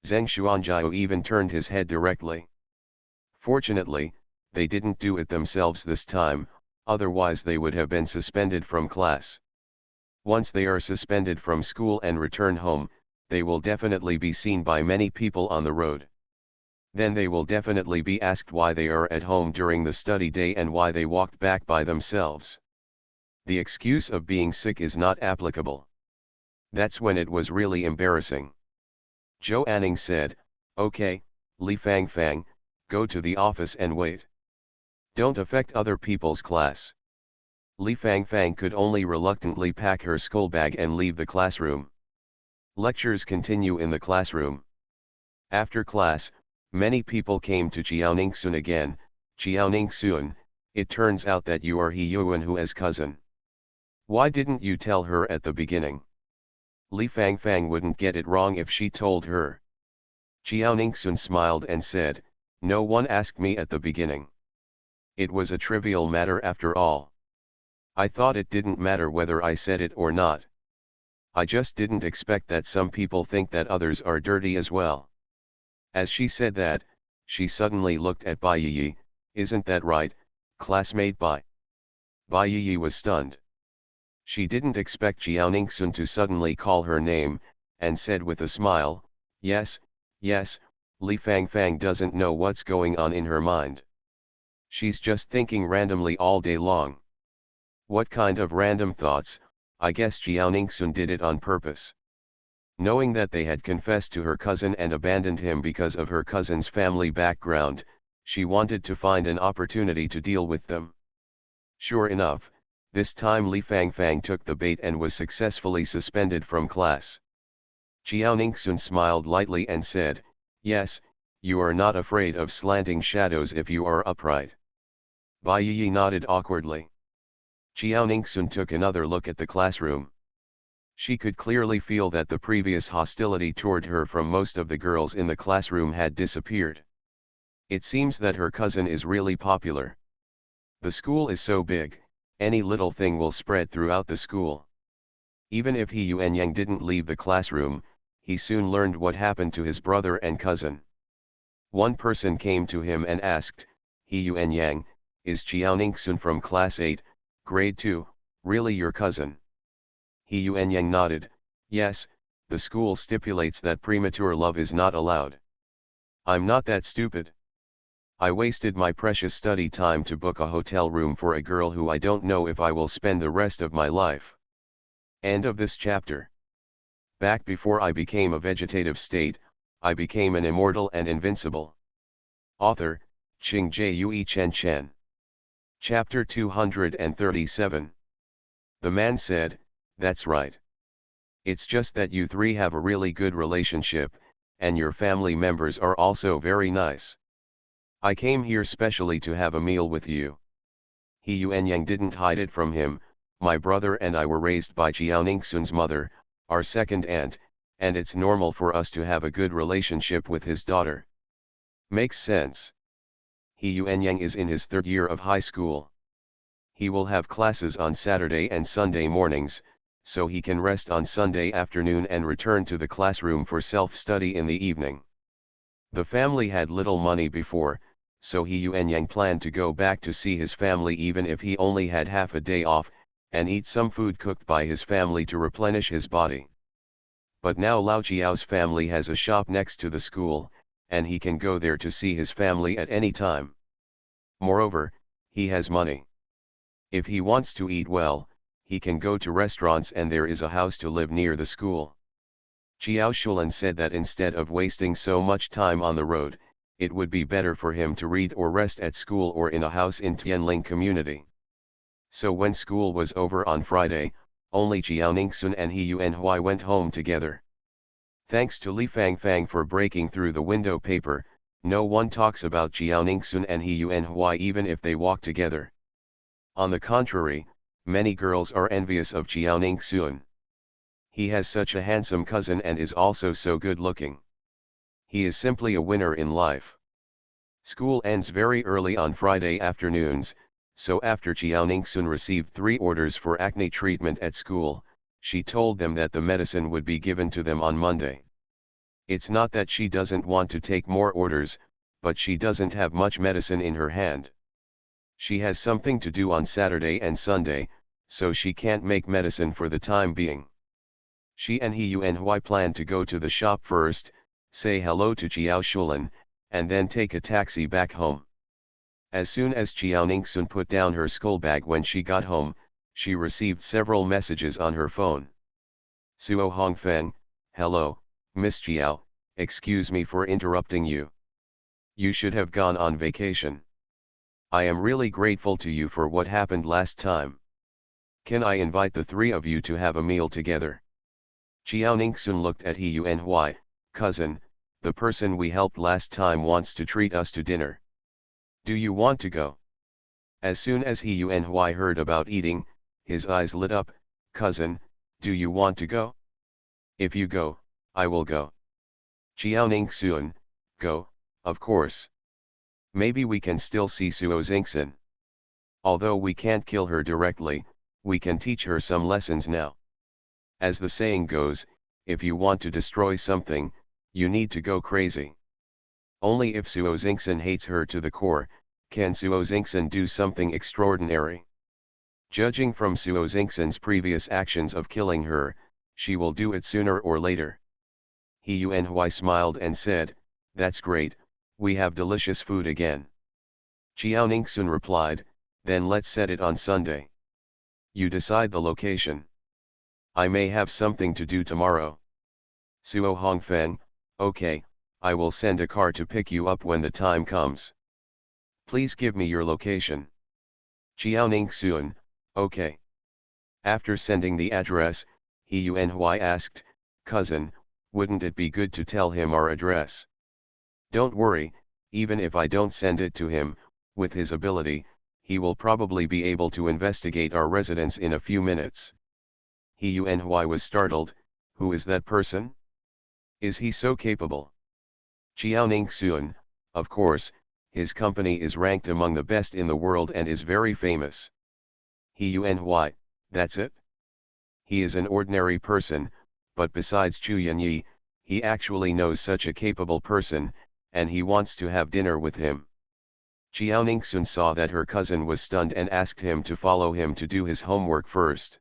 Speaker 1: Zheng Xuanjiao even turned his head directly. Fortunately, they didn't do it themselves this time, otherwise they would have been suspended from class. Once they are suspended from school and return home, they will definitely be seen by many people on the road. Then they will definitely be asked why they are at home during the study day and why they walked back by themselves. The excuse of being sick is not applicable. That's when it was really embarrassing. Zhou Anning said, okay, Li Fangfang, go to the office and wait. Don't affect other people's class. Li Fangfang could only reluctantly pack her schoolbag and leave the classroom. Lectures continue in the classroom. After class, many people came to Jiaoningsun again. Jiaoningsun, it turns out that you are He Yuanhua's cousin. Why didn't you tell her at the beginning? Li Fangfang wouldn't get it wrong if she told her. Jiaoningsun smiled and said, no one asked me at the beginning. It was a trivial matter after all. I thought it didn't matter whether I said it or not. I just didn't expect that some people think that others are dirty as well. As she said that, she suddenly looked at Bai Yi. Isn't that right, classmate Bai? Bai Yi was stunned. She didn't expect Jiaoningsun to suddenly call her name, and said with a smile, yes, yes, Li Fangfang doesn't know what's going on in her mind. She's just thinking randomly all day long. What kind of random thoughts? I guess Jiaoningsun did it on purpose. Knowing that they had confessed to her cousin and abandoned him because of her cousin's family background, she wanted to find an opportunity to deal with them. Sure enough, this time Li Fangfang took the bait and was successfully suspended from class. Jiaoningsun smiled lightly and said, yes, you are not afraid of slanting shadows if you are upright. Bai Yi nodded awkwardly. Jiaoningsun took another look at the classroom. She could clearly feel that the previous hostility toward her from most of the girls in the classroom had disappeared. It seems that her cousin is really popular. The school is so big, any little thing will spread throughout the school. Even if He Yuanyang didn't leave the classroom, he soon learned what happened to his brother and cousin. One person came to him and asked, He Yuanyang, is Jiaoningsun from class 8, grade 2, really your cousin? He Yuanyang nodded, yes, the school stipulates that premature love is not allowed. I'm not that stupid. I wasted my precious study time to book a hotel room for a girl who I don't know if I will spend the rest of my life. End of this chapter. Back before I became a vegetative state, I became an immortal and invincible. Author, Qing Jue Chen Chen. Chapter 237. The man said, that's right. It's just that you three have a really good relationship, and your family members are also very nice. I came here specially to have a meal with you. He Yuanyang didn't hide it from him. My brother and I were raised by Jiaoningsun's mother, our second aunt, and it's normal for us to have a good relationship with his daughter. Makes sense. He Yuanyang is in his third year of high school. He will have classes on Saturday and Sunday mornings, so he can rest on Sunday afternoon and return to the classroom for self-study in the evening. The family had little money before, so He Yuanyang planned to go back to see his family even if he only had half a day off, and eat some food cooked by his family to replenish his body. But now Lao Jiao's family has a shop next to the school, and he can go there to see his family at any time. Moreover, he has money. If he wants to eat well, he can go to restaurants and there is a house to live near the school. Jiao Shulan said that instead of wasting so much time on the road, it would be better for him to read or rest at school or in a house in Tianling community. So when school was over on Friday, only Jiaoningsun and He Yuanhui went home together. Thanks to Li Fangfang for breaking through the window paper, no one talks about Jiaoningsun and He Yuanhui even if they walk together. On the contrary, many girls are envious of Jiaoningsun. He has such a handsome cousin and is also so good looking. He is simply a winner in life. School ends very early on Friday afternoons, so after Jiaoningsun received 3 orders for acne treatment at school, she told them that the medicine would be given to them on Monday. It's not that she doesn't want to take more orders, but she doesn't have much medicine in her hand. She has something to do on Saturday and Sunday, so she can't make medicine for the time being. She and He Yuanhui plan to go to the shop first, say hello to Jiao Shulan, and then take a taxi back home. As soon as Jiaoningsun put down her schoolbag when she got home, she received several messages on her phone. Suo Hongfeng, hello, Miss Jiao, excuse me for interrupting you. You should have gone on vacation. I am really grateful to you for what happened last time. Can I invite the three of you to have a meal together? Xiaoningsun looked at Huny, cousin, the person we helped last time wants to treat us to dinner. Do you want to go? As soon as Huny heard about eating, his eyes lit up. Cousin, do you want to go? If you go, I will go. Xiaoningsun, go, of course. Maybe we can still see Suo Xingxin. Although we can't kill her directly, we can teach her some lessons now. As the saying goes, if you want to destroy something, you need to go crazy. Only if Suo Xingxin hates her to the core, can Suo Xingxin do something extraordinary. Judging from Suo Xingxin's previous actions of killing her, she will do it sooner or later. Huny smiled and said, that's great, we have delicious food again. Xiaoningsun replied, then let's set it on Sunday. You decide the location. I may have something to do tomorrow. Suo Hongfeng, okay, I will send a car to pick you up when the time comes. Please give me your location. Xiaoningsun, okay. After sending the address, Huny asked, cousin, wouldn't it be good to tell him our address? Don't worry, even if I don't send it to him, with his ability, he will probably be able to investigate our residence in a few minutes. Huny was startled, who is that person? Is he so capable? Xiaoningsun, of course, his company is ranked among the best in the world and is very famous. Huny, that's it? He is an ordinary person, but besides Chu Yanyi, he actually knows such a capable person, and he wants to have dinner with him. Xiaoningsun saw that her cousin was stunned and asked him to follow him to do his homework first.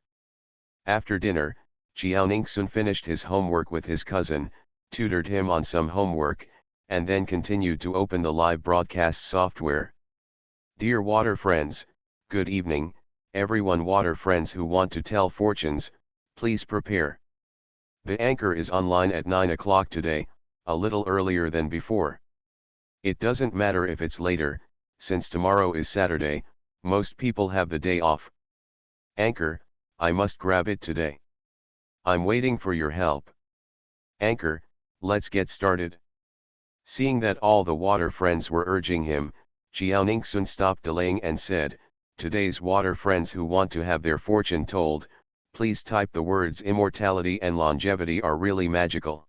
Speaker 1: After dinner, Xiaoningsun finished his homework with his cousin, tutored him on some homework, and then continued to open the live broadcast software. Dear water friends, good evening, everyone. Water friends who want to tell fortunes, please prepare. The anchor is online at 9 o'clock today, a little earlier than before. It doesn't matter if it's later, since tomorrow is Saturday, most people have the day off. Anchor, I must grab it today. I'm waiting for your help. Anchor, let's get started. Seeing that all the water friends were urging him, Xiaoningsun stopped delaying and said, today's water friends who want to have their fortune told, please type the words immortality and longevity are really magical.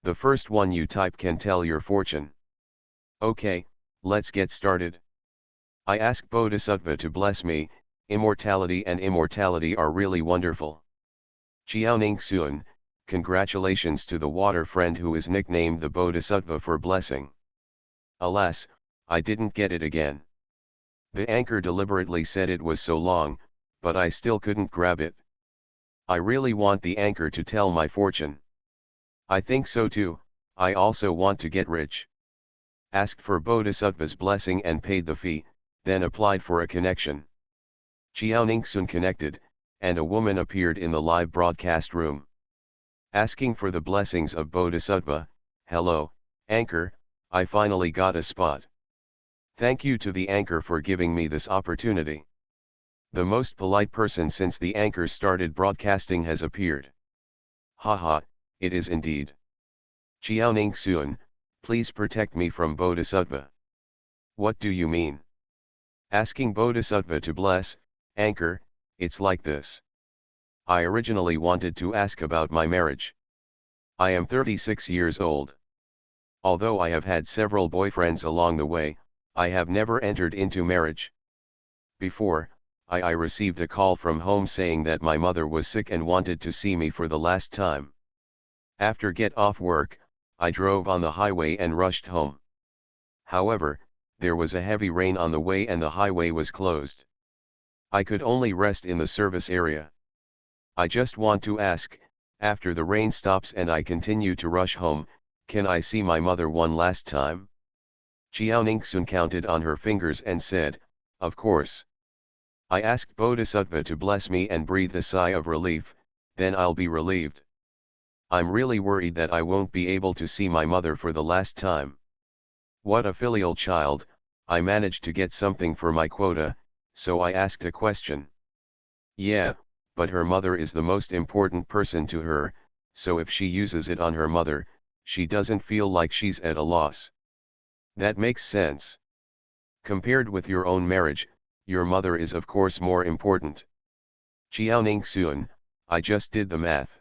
Speaker 1: The first one you type can tell your fortune. Okay, let's get started. I ask Bodhisattva to bless me, immortality and immortality are really wonderful. Xiaoningsun, congratulations to the water friend who is nicknamed the Bodhisattva for blessing. Alas, I didn't get it again. The anchor deliberately said it was so long, but I still couldn't grab it. I really want the anchor to tell my fortune. I think so too, I also want to get rich. Asked for Bodhisattva's blessing and paid the fee, then applied for a connection. Xiaoningsun connected, and a woman appeared in the live broadcast room. Asking for the blessings of Bodhisattva, hello, anchor, I finally got a spot. Thank you to the anchor for giving me this opportunity. The most polite person since the anchor started broadcasting has appeared. Haha, it is indeed. Xiaoningsun, please protect me from Bodhisattva. What do you mean? Asking Bodhisattva to bless, anchor, it's like this. I originally wanted to ask about my marriage. I am 36 years old. Although I have had several boyfriends along the way, I have never entered into marriage. Before, I received a call from home saying that my mother was sick and wanted to see me for the last time. After get off work, I drove on the highway and rushed home. However, there was a heavy rain on the way and the highway was closed. I could only rest in the service area. I just want to ask, after the rain stops and I continue to rush home, can I see my mother one last time? Xiaoningsun counted on her fingers and said, of course. I asked Bodhisattva to bless me and breathed a sigh of relief, then I'll be relieved. I'm really worried that I won't be able to see my mother for the last time. What a filial child, I managed to get something for my quota, so I asked a question. Yeah, but her mother is the most important person to her, so if she uses it on her mother, she doesn't feel like she's at a loss. That makes sense. Compared with your own marriage, your mother is of course more important. Xiaoning Sun, I just did the math.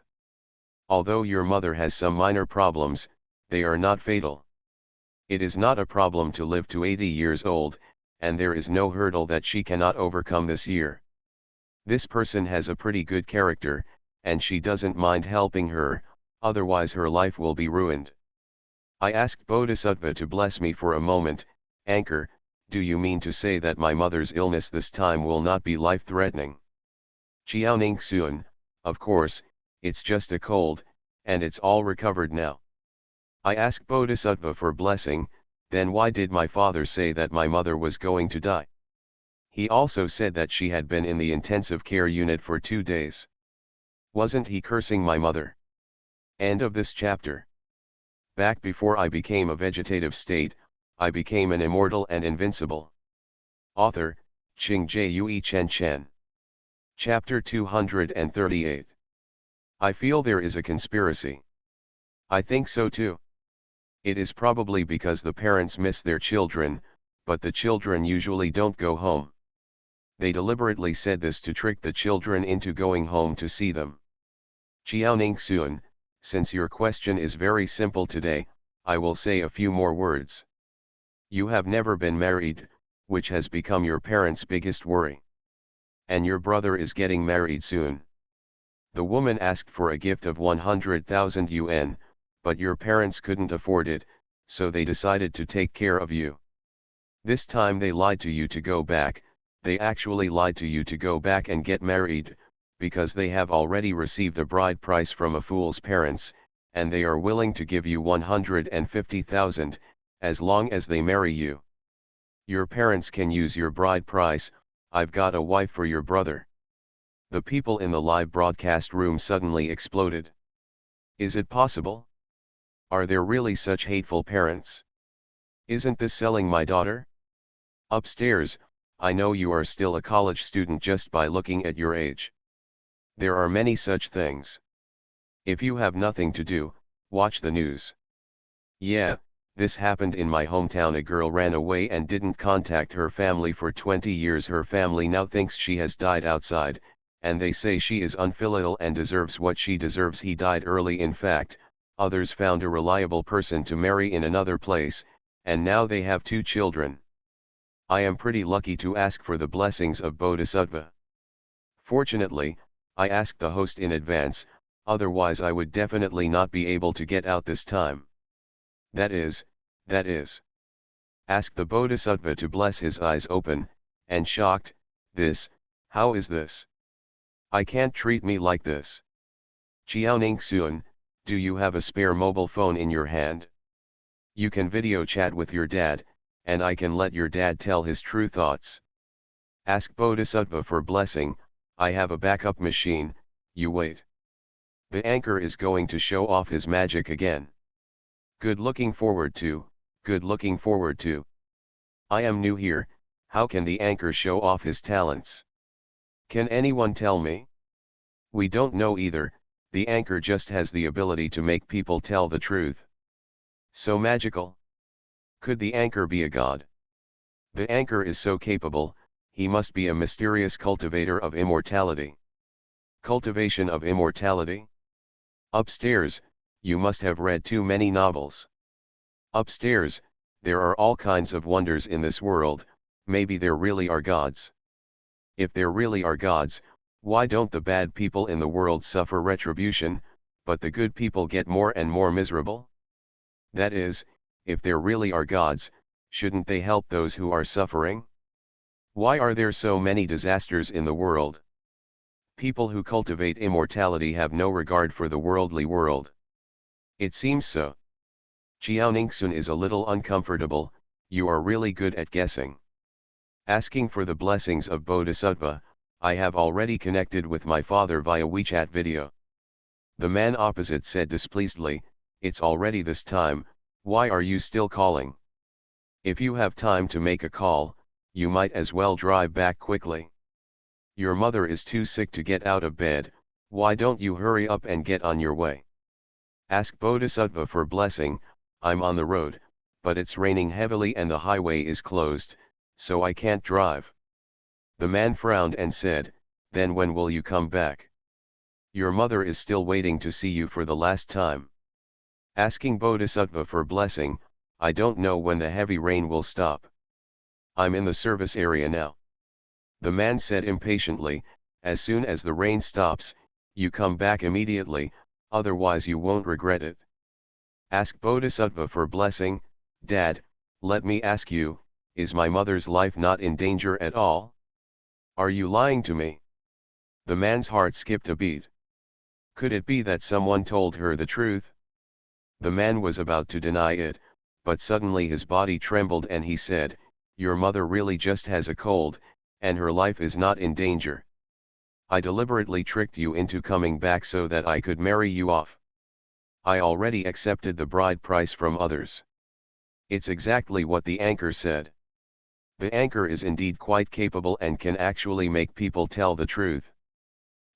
Speaker 1: Although your mother has some minor problems, they are not fatal. It is not a problem to live to 80 years old, and there is no hurdle that she cannot overcome this year. This person has a pretty good character, and she doesn't mind helping her, otherwise her life will be ruined. I asked Bodhisattva to bless me for a moment. Anchor, do you mean to say that my mother's illness this time will not be life-threatening? Xiaoning Sun, of course, it's just a cold, and it's all recovered now. I asked Bodhisattva for blessing. Then why did my father say that my mother was going to die? He also said that she had been in the intensive care unit for 2 days. Wasn't he cursing my mother? End of this chapter. Back before I became a vegetative state, I became an immortal and invincible. Author, Qing Jue Chen Chen. Chapter 238. I feel there is a conspiracy. I think so too. It is probably because the parents miss their children, but the children usually don't go home. They deliberately said this to trick the children into going home to see them. Xiaoning Sun, since your question is very simple today, I will say a few more words. You have never been married, which has become your parents' biggest worry. And your brother is getting married soon. The woman asked for a gift of 100,000 yuan, but your parents couldn't afford it, so they decided to take care of you. This time they lied to you to go back. They actually lied to you to go back and get married, because they have already received a bride price from a fool's parents, and they are willing to give you 150,000, as long as they marry you. Your parents can use your bride price. I've got a wife for your brother. The people in the live broadcast room suddenly exploded. Is it possible? Are there really such hateful parents? Isn't this selling my daughter? Upstairs, I know you are still a college student just by looking at your age. There are many such things. If you have nothing to do, watch the news. Yeah, this happened in my hometown. A girl ran away and didn't contact her family for 20 years. Her family now thinks she has died outside, and they say she is unfilial and deserves what she deserves. He died early. In fact, others found a reliable person to marry in another place, and now they have 2 children. I am pretty lucky to ask for the blessings of Bodhisattva. Fortunately, I asked the host in advance, otherwise I would definitely not be able to get out this time. That is. Ask the Bodhisattva to bless. His eyes open, and shocked. How is this? I can't treat me like this. Xiaoning Sun, do you have a spare mobile phone in your hand? You can video chat with your dad, and I can let your dad tell his true thoughts. Ask Bodhisattva for blessing. I have a backup machine. You wait. The anchor is going to show off his magic again. Good looking forward to. I am new here. How can the anchor show off his talents? Can anyone tell me? We don't know either. The anchor just has the ability to make people tell the truth. So magical. Could the anchor be a god? The anchor is so capable, he must be a mysterious cultivator of immortality. Cultivation of immortality? Upstairs, you must have read too many novels. Upstairs, there are all kinds of wonders in this world. Maybe there really are gods. If there really are gods, why don't the bad people in the world suffer retribution, but the good people get more and more miserable? That is, if there really are gods, shouldn't they help those who are suffering? Why are there so many disasters in the world? People who cultivate immortality have no regard for the worldly world. It seems so. Xiaoningsun is a little uncomfortable. You are really good at guessing. Asking for the blessings of Bodhisattva, I have already connected with my father via WeChat video. The man opposite said displeasedly, "It's already this time, why are you still calling?" If you have time to make a call, you might as well drive back quickly. Your mother is too sick to get out of bed, why don't you hurry up and get on your way? Ask Bodhisattva for blessing, I'm on the road, but it's raining heavily and the highway is closed, so I can't drive. The man frowned and said, then when will you come back? Your mother is still waiting to see you for the last time. Asking Bodhisattva for blessing, I don't know when the heavy rain will stop. I'm in the service area now. The man said impatiently, as soon as the rain stops, you come back immediately, otherwise you won't regret it. Ask Bodhisattva for blessing, Dad, let me ask you, is my mother's life not in danger at all? Are you lying to me? The man's heart skipped a beat. Could it be that someone told her the truth? The man was about to deny it, but suddenly his body trembled and he said, your mother really just has a cold, and her life is not in danger. I deliberately tricked you into coming back so that I could marry you off. I already accepted the bride price from others. It's exactly what the anchor said. The anchor is indeed quite capable and can actually make people tell the truth.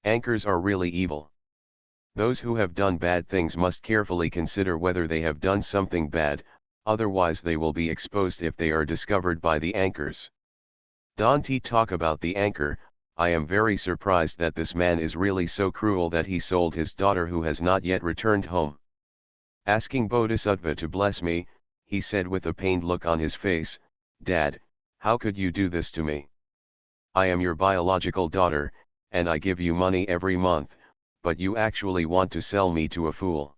Speaker 1: Anchors are really evil. Those who have done bad things must carefully consider whether they have done something bad, otherwise they will be exposed if they are discovered by the anchors. Dante talk about the anchor, I am very surprised that this man is really so cruel that he sold his daughter who has not yet returned home. Asking Bodhisattva to bless me, he said with a pained look on his face, Dad, how could you do this to me? I am your biological daughter, and I give you money every month, but you actually want to sell me to a fool.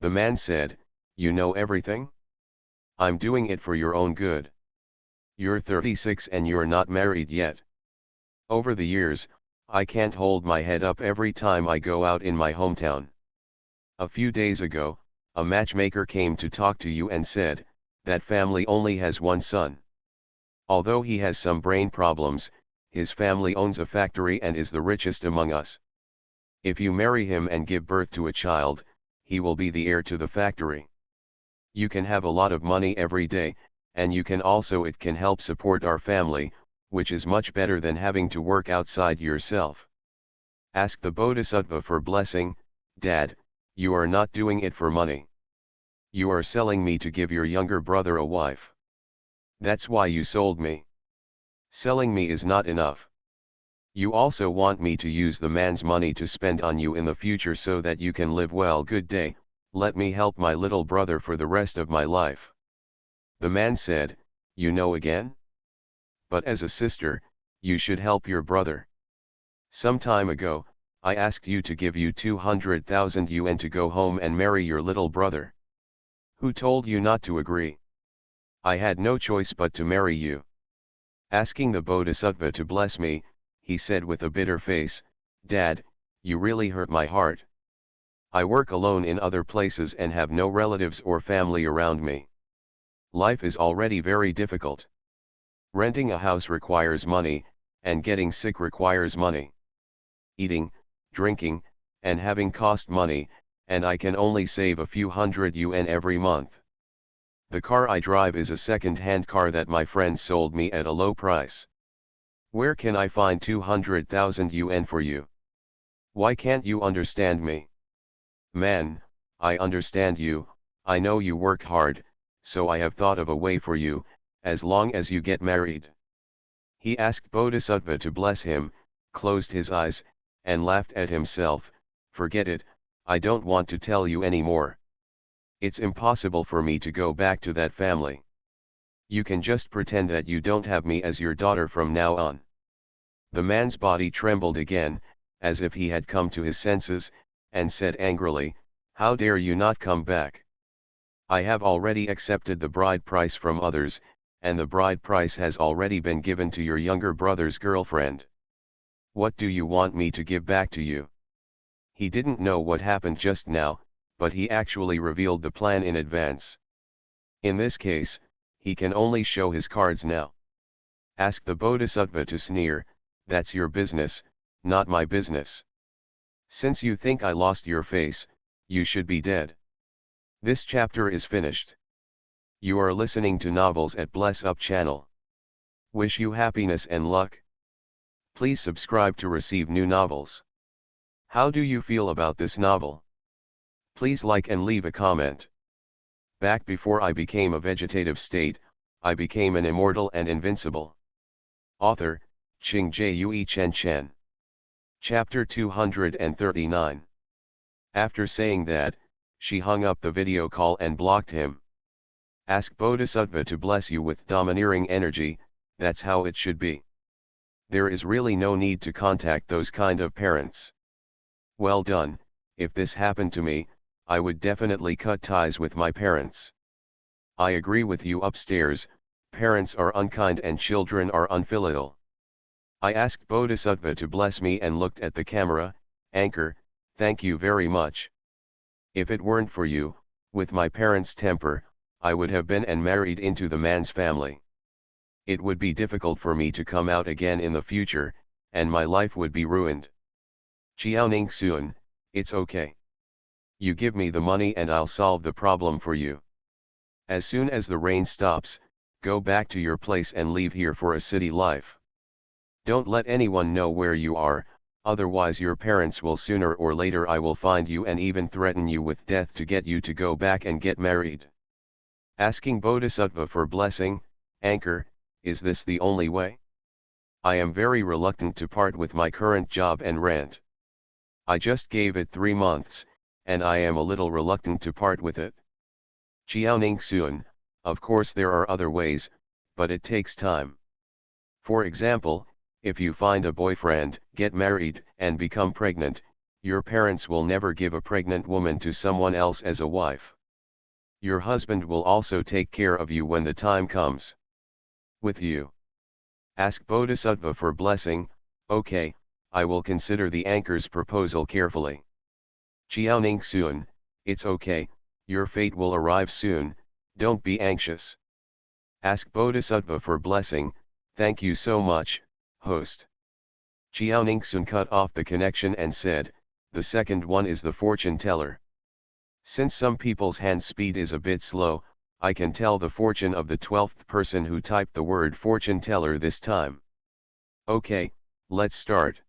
Speaker 1: The man said, you know everything? I'm doing it for your own good. You're 36 and you're not married yet. Over the years, I can't hold my head up every time I go out in my hometown. A few days ago, a matchmaker came to talk to you and said, that family only has one son. Although he has some brain problems, his family owns a factory and is the richest among us. If you marry him and give birth to a child, he will be the heir to the factory. You can have a lot of money every day, and it can help support our family, which is much better than having to work outside yourself. Ask the Bodhisattva for blessing, Dad, you are not doing it for money. You are selling me to give your younger brother a wife. That's why you sold me. Selling me is not enough. You also want me to use the man's money to spend on you in the future so that you can live well. Good day, let me help my little brother for the rest of my life. The man said, you know again? But as a sister, you should help your brother. Some time ago, I asked you to give you 200,000 yuan to go home and marry your little brother. Who told you not to agree? I had no choice but to marry you. Asking the Bodhisattva to bless me, he said with a bitter face, Dad, you really hurt my heart. I work alone in other places and have no relatives or family around me. Life is already very difficult. Renting a house requires money, and getting sick requires money. Eating, drinking, and having cost money, and I can only save a few hundred yuan every month. The car I drive is a second-hand car that my friend sold me at a low price. Where can I find 200,000 yuan for you? Why can't you understand me? Man, I understand you, I know you work hard, so I have thought of a way for you, as long as you get married. He asked Bodhisattva to bless him, closed his eyes, and laughed at himself, forget it, I don't want to tell you anymore. It's impossible for me to go back to that family. You can just pretend that you don't have me as your daughter from now on. The man's body trembled again, as if he had come to his senses, and said angrily, how dare you not come back? I have already accepted the bride price from others, and the bride price has already been given to your younger brother's girlfriend. What do you want me to give back to you? He didn't know what happened just now, but he actually revealed the plan in advance. In this case, he can only show his cards now. Ask the Bodhisattva to sneer, that's your business, not my business. Since you think I lost your face, you should be dead. This chapter is finished. You are listening to Novels at Bless Up channel. Wish you happiness and luck. Please subscribe to receive new novels. How do you feel about this novel? Please like and leave a comment. Back before I became a vegetative state, I became an immortal and invincible. Author, Ching Jue Chen Chen. Chapter 239. After saying that, she hung up the video call and blocked him. Ask Bodhisattva to bless you with domineering energy, that's how it should be. There is really no need to contact those kind of parents. Well done. If this happened to me, I would definitely cut ties with my parents. I agree with you upstairs, parents are unkind and children are unfilial. I asked Bodhisattva to bless me and looked at the camera. Anchor, thank you very much. If it weren't for you, with my parents' temper, I would have been and married into the man's family. It would be difficult for me to come out again in the future, and my life would be ruined. Qiaoning Sun, it's okay. You give me the money and I'll solve the problem for you. As soon as the rain stops, go back to your place and leave here for a city life. Don't let anyone know where you are, otherwise your parents will sooner or later I will find you and even threaten you with death to get you to go back and get married. Asking Bodhisattva for blessing. Anchor, is this the only way? I am very reluctant to part with my current job and rent. I just gave it 3 months, and I am a little reluctant to part with it. Qiaoning Sun, of course there are other ways, but it takes time. For example, if you find a boyfriend, get married, and become pregnant, your parents will never give a pregnant woman to someone else as a wife. Your husband will also take care of you when the time comes. With you. Ask Bodhisattva for blessing. Okay, I will consider the anchor's proposal carefully. Qiaoning Sun, it's okay, your fate will arrive soon, don't be anxious. Ask Bodhisattva for blessing. Thank you so much, host. Qiaoning Sun cut off the connection and said, the second one is the fortune teller. Since some people's hand speed is a bit slow, I can tell the fortune of the 12th person who typed the word fortune teller this time. Okay, let's start.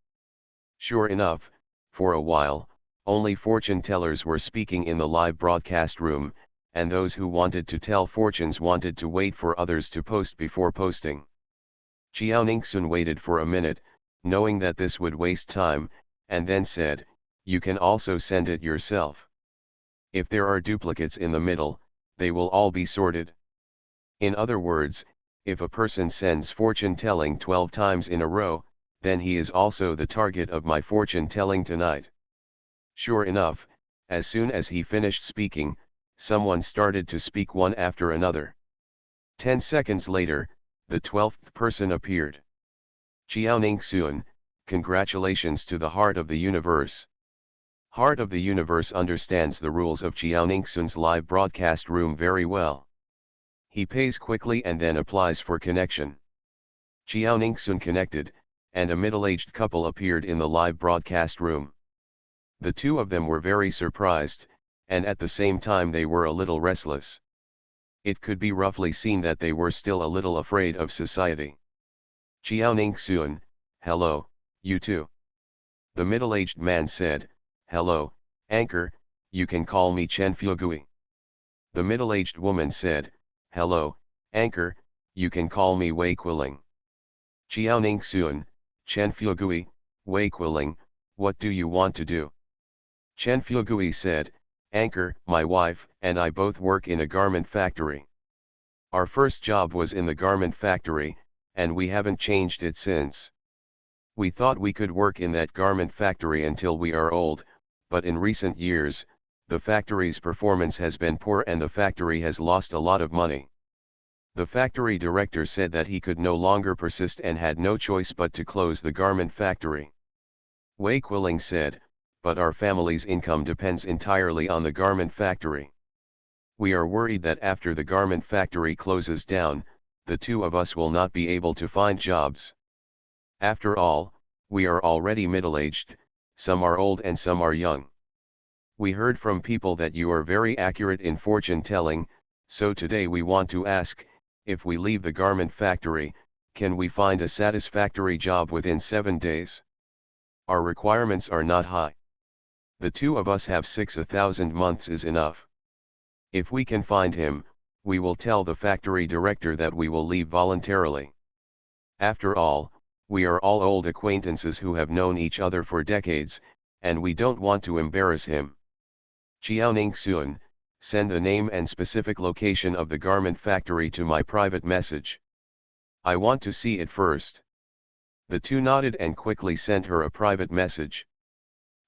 Speaker 1: Sure enough, for a while, only fortune tellers were speaking in the live broadcast room, and those who wanted to tell fortunes wanted to wait for others to post before posting. Qiaoning Sun waited for a minute, knowing that this would waste time, and then said, you can also send it yourself. If there are duplicates in the middle, they will all be sorted. In other words, if a person sends fortune telling 12 times in a row, then he is also the target of my fortune telling tonight. Sure enough, as soon as he finished speaking, someone started to speak one after another. 10 seconds later, the 12th person appeared. Qiaoning Sun, congratulations to the heart of the universe. Heart of the universe understands the rules of Qiaoning Sun's live broadcast room very well. He pays quickly and then applies for connection. Qiaoning Sun connected, and a middle-aged couple appeared in the live broadcast room. The two of them were very surprised, and at the same time they were a little restless. It could be roughly seen that they were still a little afraid of society. Qiaoning Sun, hello, you two. The middle-aged man said, hello, anchor, you can call me Chen Fuegui. The middle-aged woman said, hello, anchor, you can call me Wei Qiling. Qiaoning Sun, Chen Fuegui, Wei Qiling, what do you want to do? Chen Fuegui said, anchor, my wife and I both work in a garment factory. Our first job was in the garment factory, and we haven't changed it since. We thought we could work in that garment factory until we are old, but in recent years, the factory's performance has been poor and the factory has lost a lot of money. The factory director said that he could no longer persist and had no choice but to close the garment factory. Wei Qiling said, but our family's income depends entirely on the garment factory. We are worried that after the garment factory closes down, the two of us will not be able to find jobs. After all, we are already middle-aged, some are old and some are young. We heard from people that you are very accurate in fortune telling, So today we want to ask, if we leave the garment factory, can we find a satisfactory job within 7 days? Our requirements are not high. The two of us have 6,000 months is enough. If we can find him, we will tell the factory director that we will leave voluntarily. After all, we are all old acquaintances who have known each other for decades, and we don't want to embarrass him. Chiaoning Suan, send the name and specific location of the garment factory to my private message. I want to see it first. The two nodded and quickly sent her a private message.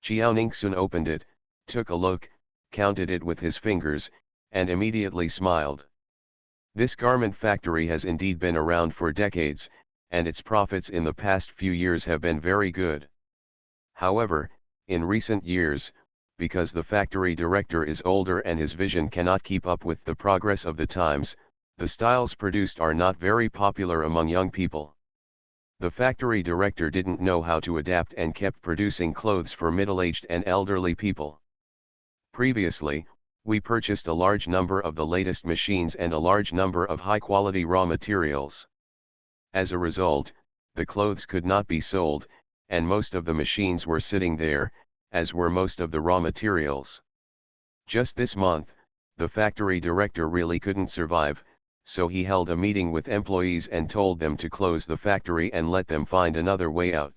Speaker 1: Chiaoning Sun opened it, took a look, counted it with his fingers, and immediately smiled. This garment factory has indeed been around for decades, and its profits in the past few years have been very good. However, in recent years, because the factory director is older and his vision cannot keep up with the progress of the times, the styles produced are not very popular among young people. The factory director didn't know how to adapt and kept producing clothes for middle-aged and elderly people. Previously, we purchased a large number of the latest machines and a large number of high-quality raw materials. As a result, the clothes could not be sold, and most of the machines were sitting there, as were most of the raw materials. Just this month, the factory director really couldn't survive, so he held a meeting with employees and told them to close the factory and let them find another way out.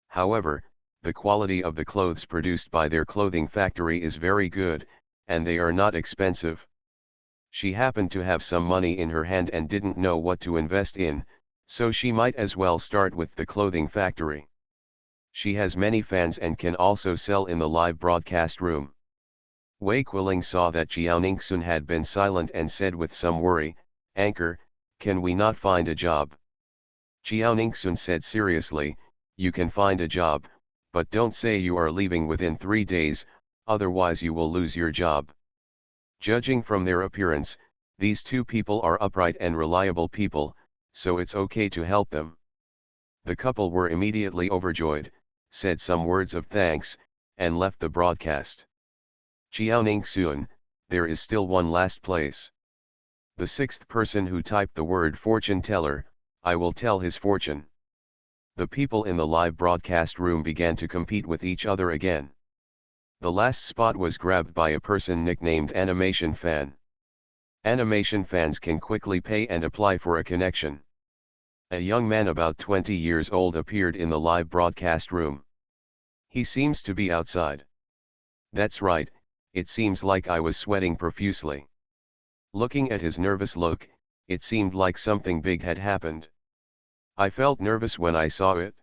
Speaker 1: However, the quality of the clothes produced by their clothing factory is very good, and they are not expensive. She happened to have some money in her hand and didn't know what to invest in, so she might as well start with the clothing factory. She has many fans and can also sell in the live broadcast room. Wei Qiling saw that Chiaoning Sun had been silent and said with some worry, "Anchor, can we not find a job?" Chiaoning Sun said seriously, "You can find a job, but don't say you are leaving within 3 days, otherwise you will lose your job." Judging from their appearance, these two people are upright and reliable people, so it's okay to help them. The couple were immediately overjoyed, said some words of thanks, and left the broadcast. Chiaoning Sun, there is still one last place. The sixth person who typed the word fortune teller, I will tell his fortune. The people in the live broadcast room began to compete with each other again. The last spot was grabbed by a person nicknamed Animation Fan. Animation fans can quickly pay and apply for a connection. A young man about 20 years old appeared in the live broadcast room. He seems to be outside. That's right, it seems like I was sweating profusely. Looking at his nervous look, it seemed like something big had happened. I felt nervous when I saw it.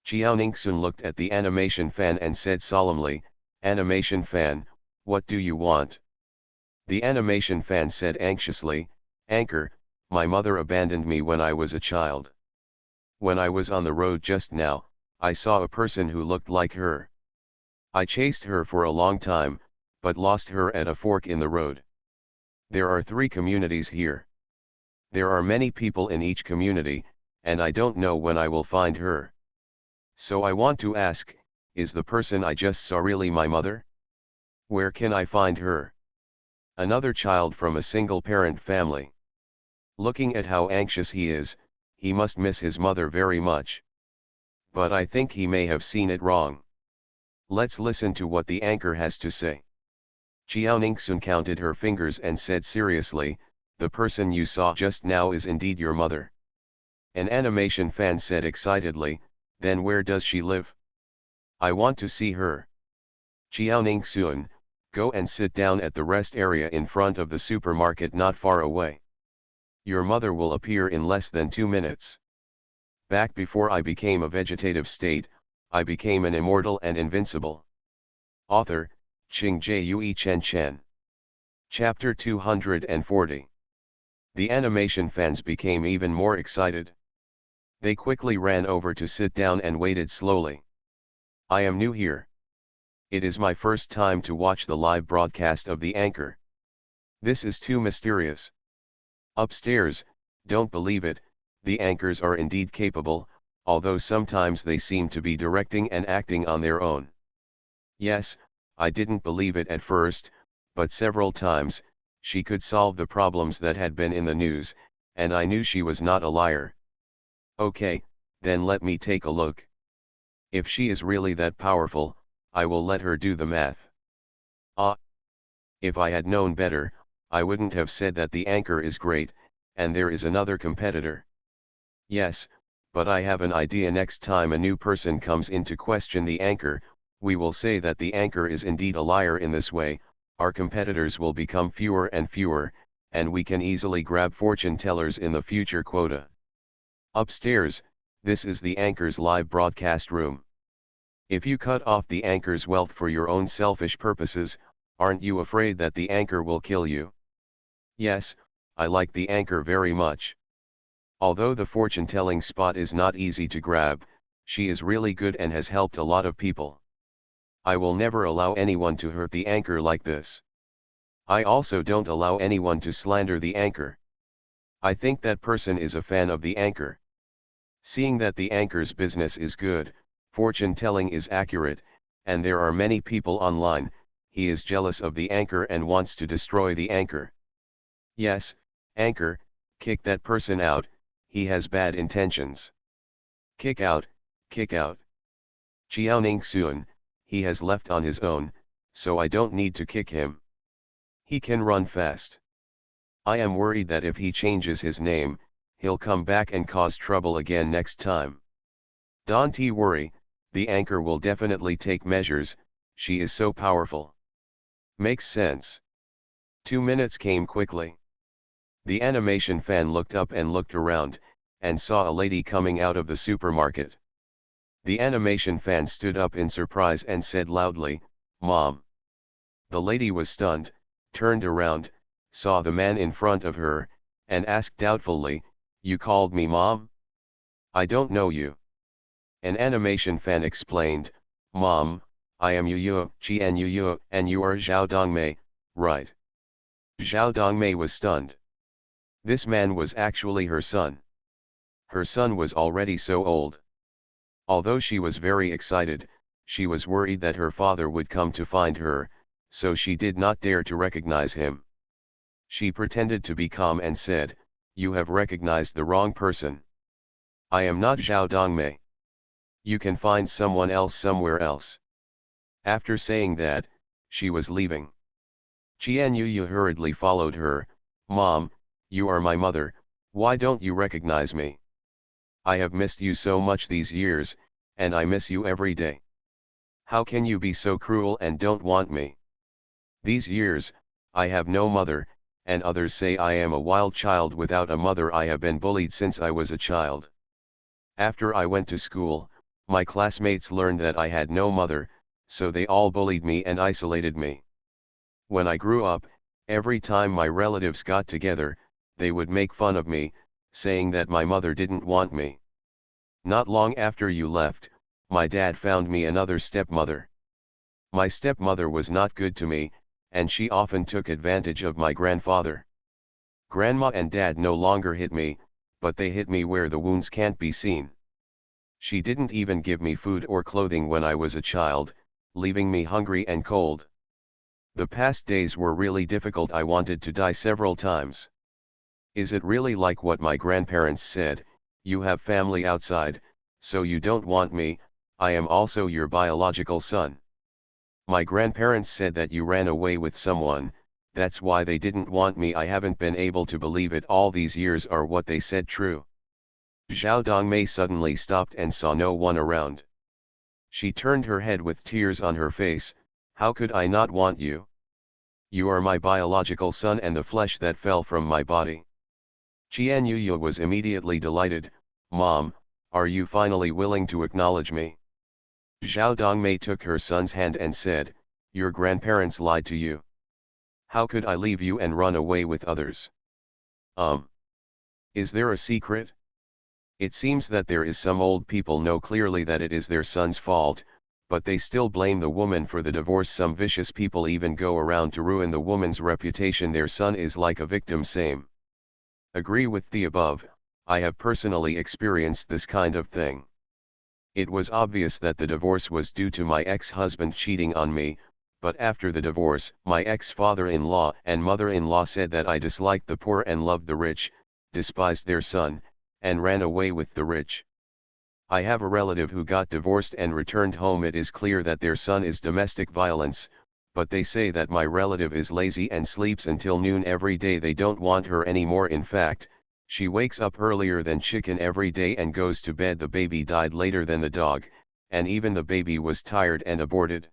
Speaker 1: Chiaoning Sun looked at the animation fan and said solemnly, "Animation fan, what do you want?" The animation fan said anxiously, "Anchor, my mother abandoned me when I was a child. When I was on the road just now, I saw a person who looked like her. I chased her for a long time, but lost her at a fork in the road. There are 3 communities here. There are many people in each community, and I don't know when I will find her. So I want to ask, is the person I just saw really my mother? Where can I find her?" Another child from a single-parent family. Looking at how anxious he is, he must miss his mother very much. But I think he may have seen it wrong. Let's listen to what the anchor has to say. Chiaoning Sun counted her fingers and said seriously, "The person you saw just now is indeed your mother." An animation fan said excitedly, "Then where does she live? I want to see her." Chiaoning Sun, go and sit down at the rest area in front of the supermarket not far away. Your mother will appear in less than 2 minutes. Back before I became a vegetative state, I became an immortal and invincible. Author, Qing Jue Chen Chen. Chapter 240. The animation fans became even more excited. They quickly ran over to sit down and waited slowly. I am new here. It is my first time to watch the live broadcast of the anchor. This is too mysterious. Upstairs, don't believe it, the anchors are indeed capable, although sometimes they seem to be directing and acting on their own. Yes, I didn't believe it at first, but several times, She could solve the problems that had been in the news, and I knew she was not a liar. Okay, then let me take a look. If she is really that powerful, I will let her do the math. Ah! If I had known better, I wouldn't have said that the anchor is great, and there is another competitor. Yes, but I have an idea. Next time a new person comes in to question the anchor, we will say that the anchor is indeed a liar. In this way, our competitors will become fewer and fewer, and we can easily grab fortune tellers in the future quota. Upstairs, this is the anchor's live broadcast room. If you cut off the anchor's wealth for your own selfish purposes, aren't you afraid that the anchor will kill you? Yes, I like the anchor very much. Although the fortune-telling spot is not easy to grab, she is really good and has helped a lot of people. I will never allow anyone to hurt the anchor like this. I also don't allow anyone to slander the anchor. I think that person is a fan of the anchor. Seeing that the anchor's business is good, fortune-telling is accurate, and there are many people online, he is jealous of the anchor and wants to destroy the anchor. Yes, anchor, kick that person out, he has bad intentions. Kick out, kick out. Xiaoning Xuan, he has left on his own, so I don't need to kick him. He can run fast. I am worried that if he changes his name, he'll come back and cause trouble again next time. Don't worry, the anchor will definitely take measures, she is so powerful. Makes sense. 2 minutes came quickly. The animation fan looked up and looked around, and saw a lady coming out of the supermarket. The animation fan stood up in surprise and said loudly, "Mom." The lady was stunned, turned around, saw the man in front of her, and asked doubtfully, "You called me Mom? I don't know you." An animation fan explained, "Mom, I am Yu Qian Yu, and you are Zhao Dongmei, right?" Zhao Dongmei was stunned. This man was actually her son. Her son was already so old. Although she was very excited, she was worried that her father would come to find her, so she did not dare to recognize him. She pretended to be calm and said, "You have recognized the wrong person. I am not Zhao Dongmei. You can find someone else somewhere else." After saying that, she was leaving. Qian Yu hurriedly followed her. "Mom, you are my mother, why don't you recognize me? I have missed you so much these years, and I miss you every day. How can you be so cruel and don't want me? These years, I have no mother, and others say I am a wild child without a mother. I have been bullied since I was a child. After I went to school, my classmates learned that I had no mother, so they all bullied me and isolated me. When I grew up, every time my relatives got together, they would make fun of me, saying that my mother didn't want me. Not long after you left, my dad found me another stepmother. My stepmother was not good to me, and she often took advantage of my grandfather. Grandma and dad no longer hit me, but they hit me where the wounds can't be seen. She didn't even give me food or clothing when I was a child, leaving me hungry and cold. The past days were really difficult. I wanted to die several times. Is it really like what my grandparents said, you have family outside, so you don't want me, I am also your biological son? My grandparents said that you ran away with someone, that's why they didn't want me. I haven't been able to believe it all these years. Are what they said true? Zhao Dongmei suddenly stopped and saw no one around. She turned her head with tears on her face. How could I not want you? You are my biological son and the flesh that fell from my body. Qian Yu was immediately delighted. Mom, are you finally willing to acknowledge me? Zhao Dongmei took her son's hand and said, your grandparents lied to you. How could I leave you and run away with others? Is there a secret? It seems that there is. Some old people know clearly that it is their son's fault, but they still blame the woman for the divorce. Some vicious people even go around to ruin the woman's reputation. Their son is like a victim. Same. Agree with the above. I have personally experienced this kind of thing. It was obvious that the divorce was due to my ex-husband cheating on me, but after the divorce, my ex-father-in-law and mother-in-law said that I disliked the poor and loved the rich, despised their son, and ran away with the rich. I have a relative who got divorced and returned home. It is clear that their son is domestic violence, but they say that my relative is lazy and sleeps until noon every day. They don't want her anymore. In fact, she wakes up earlier than chicken every day and goes to bed. The baby died later than the dog, and even the baby was tired and aborted.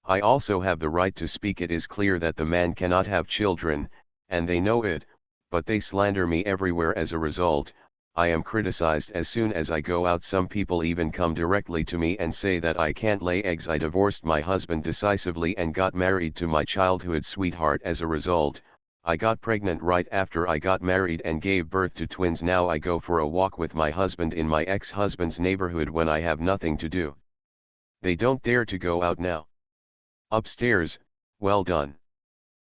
Speaker 1: I also have the right to speak. It is clear that the man cannot have children, and they know it, but they slander me everywhere. As a result, I am criticized as soon as I go out. Some people even come directly to me and say that I can't lay eggs. I divorced my husband decisively and got married to my childhood sweetheart. As a result, I got pregnant right after I got married and gave birth to twins. Now I go for a walk with my husband in my ex-husband's neighborhood when I have nothing to do. They don't dare to go out now. Upstairs, well done.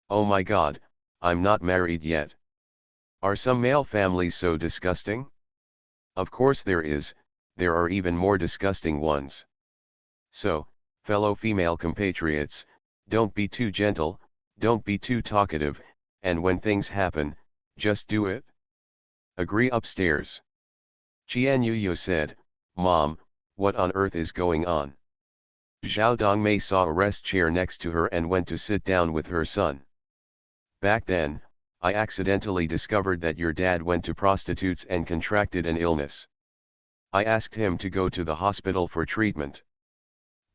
Speaker 1: Oh my God, I'm not married yet. Are some male families so disgusting? Of course there is. There are even more disgusting ones. So, fellow female compatriots, don't be too gentle, don't be too talkative, and when things happen, just do it. Agree upstairs. Qian Yuyo said, Mom, what on earth is going on? Zhao Dongmei saw a rest chair next to her and went to sit down with her son. Back then, I accidentally discovered that your dad went to prostitutes and contracted an illness. I asked him to go to the hospital for treatment.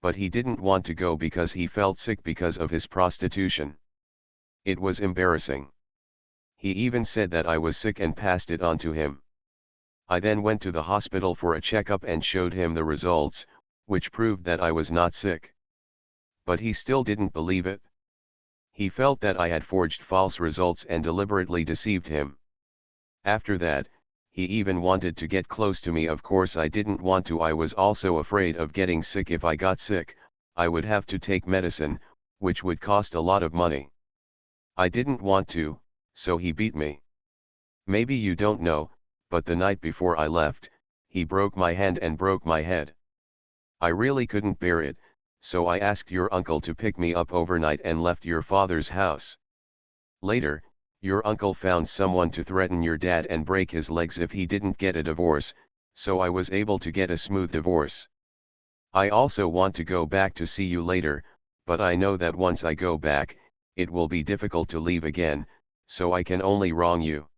Speaker 1: But he didn't want to go because he felt sick because of his prostitution. It was embarrassing. He even said that I was sick and passed it on to him. I then went to the hospital for a checkup and showed him the results, which proved that I was not sick. But he still didn't believe it. He felt that I had forged false results and deliberately deceived him. After that, he even wanted to get close to me. Of course I didn't want to. I was also afraid of getting sick. If I got sick, I would have to take medicine, which would cost a lot of money. I didn't want to, so he beat me. Maybe you don't know, but the night before I left, he broke my hand and broke my head. I really couldn't bear it, so I asked your uncle to pick me up overnight and left your father's house. Later, your uncle found someone to threaten your dad and break his legs if he didn't get a divorce, so I was able to get a smooth divorce. I also want to go back to see you later, but I know that once I go back, it will be difficult to leave again, so I can only wrong you.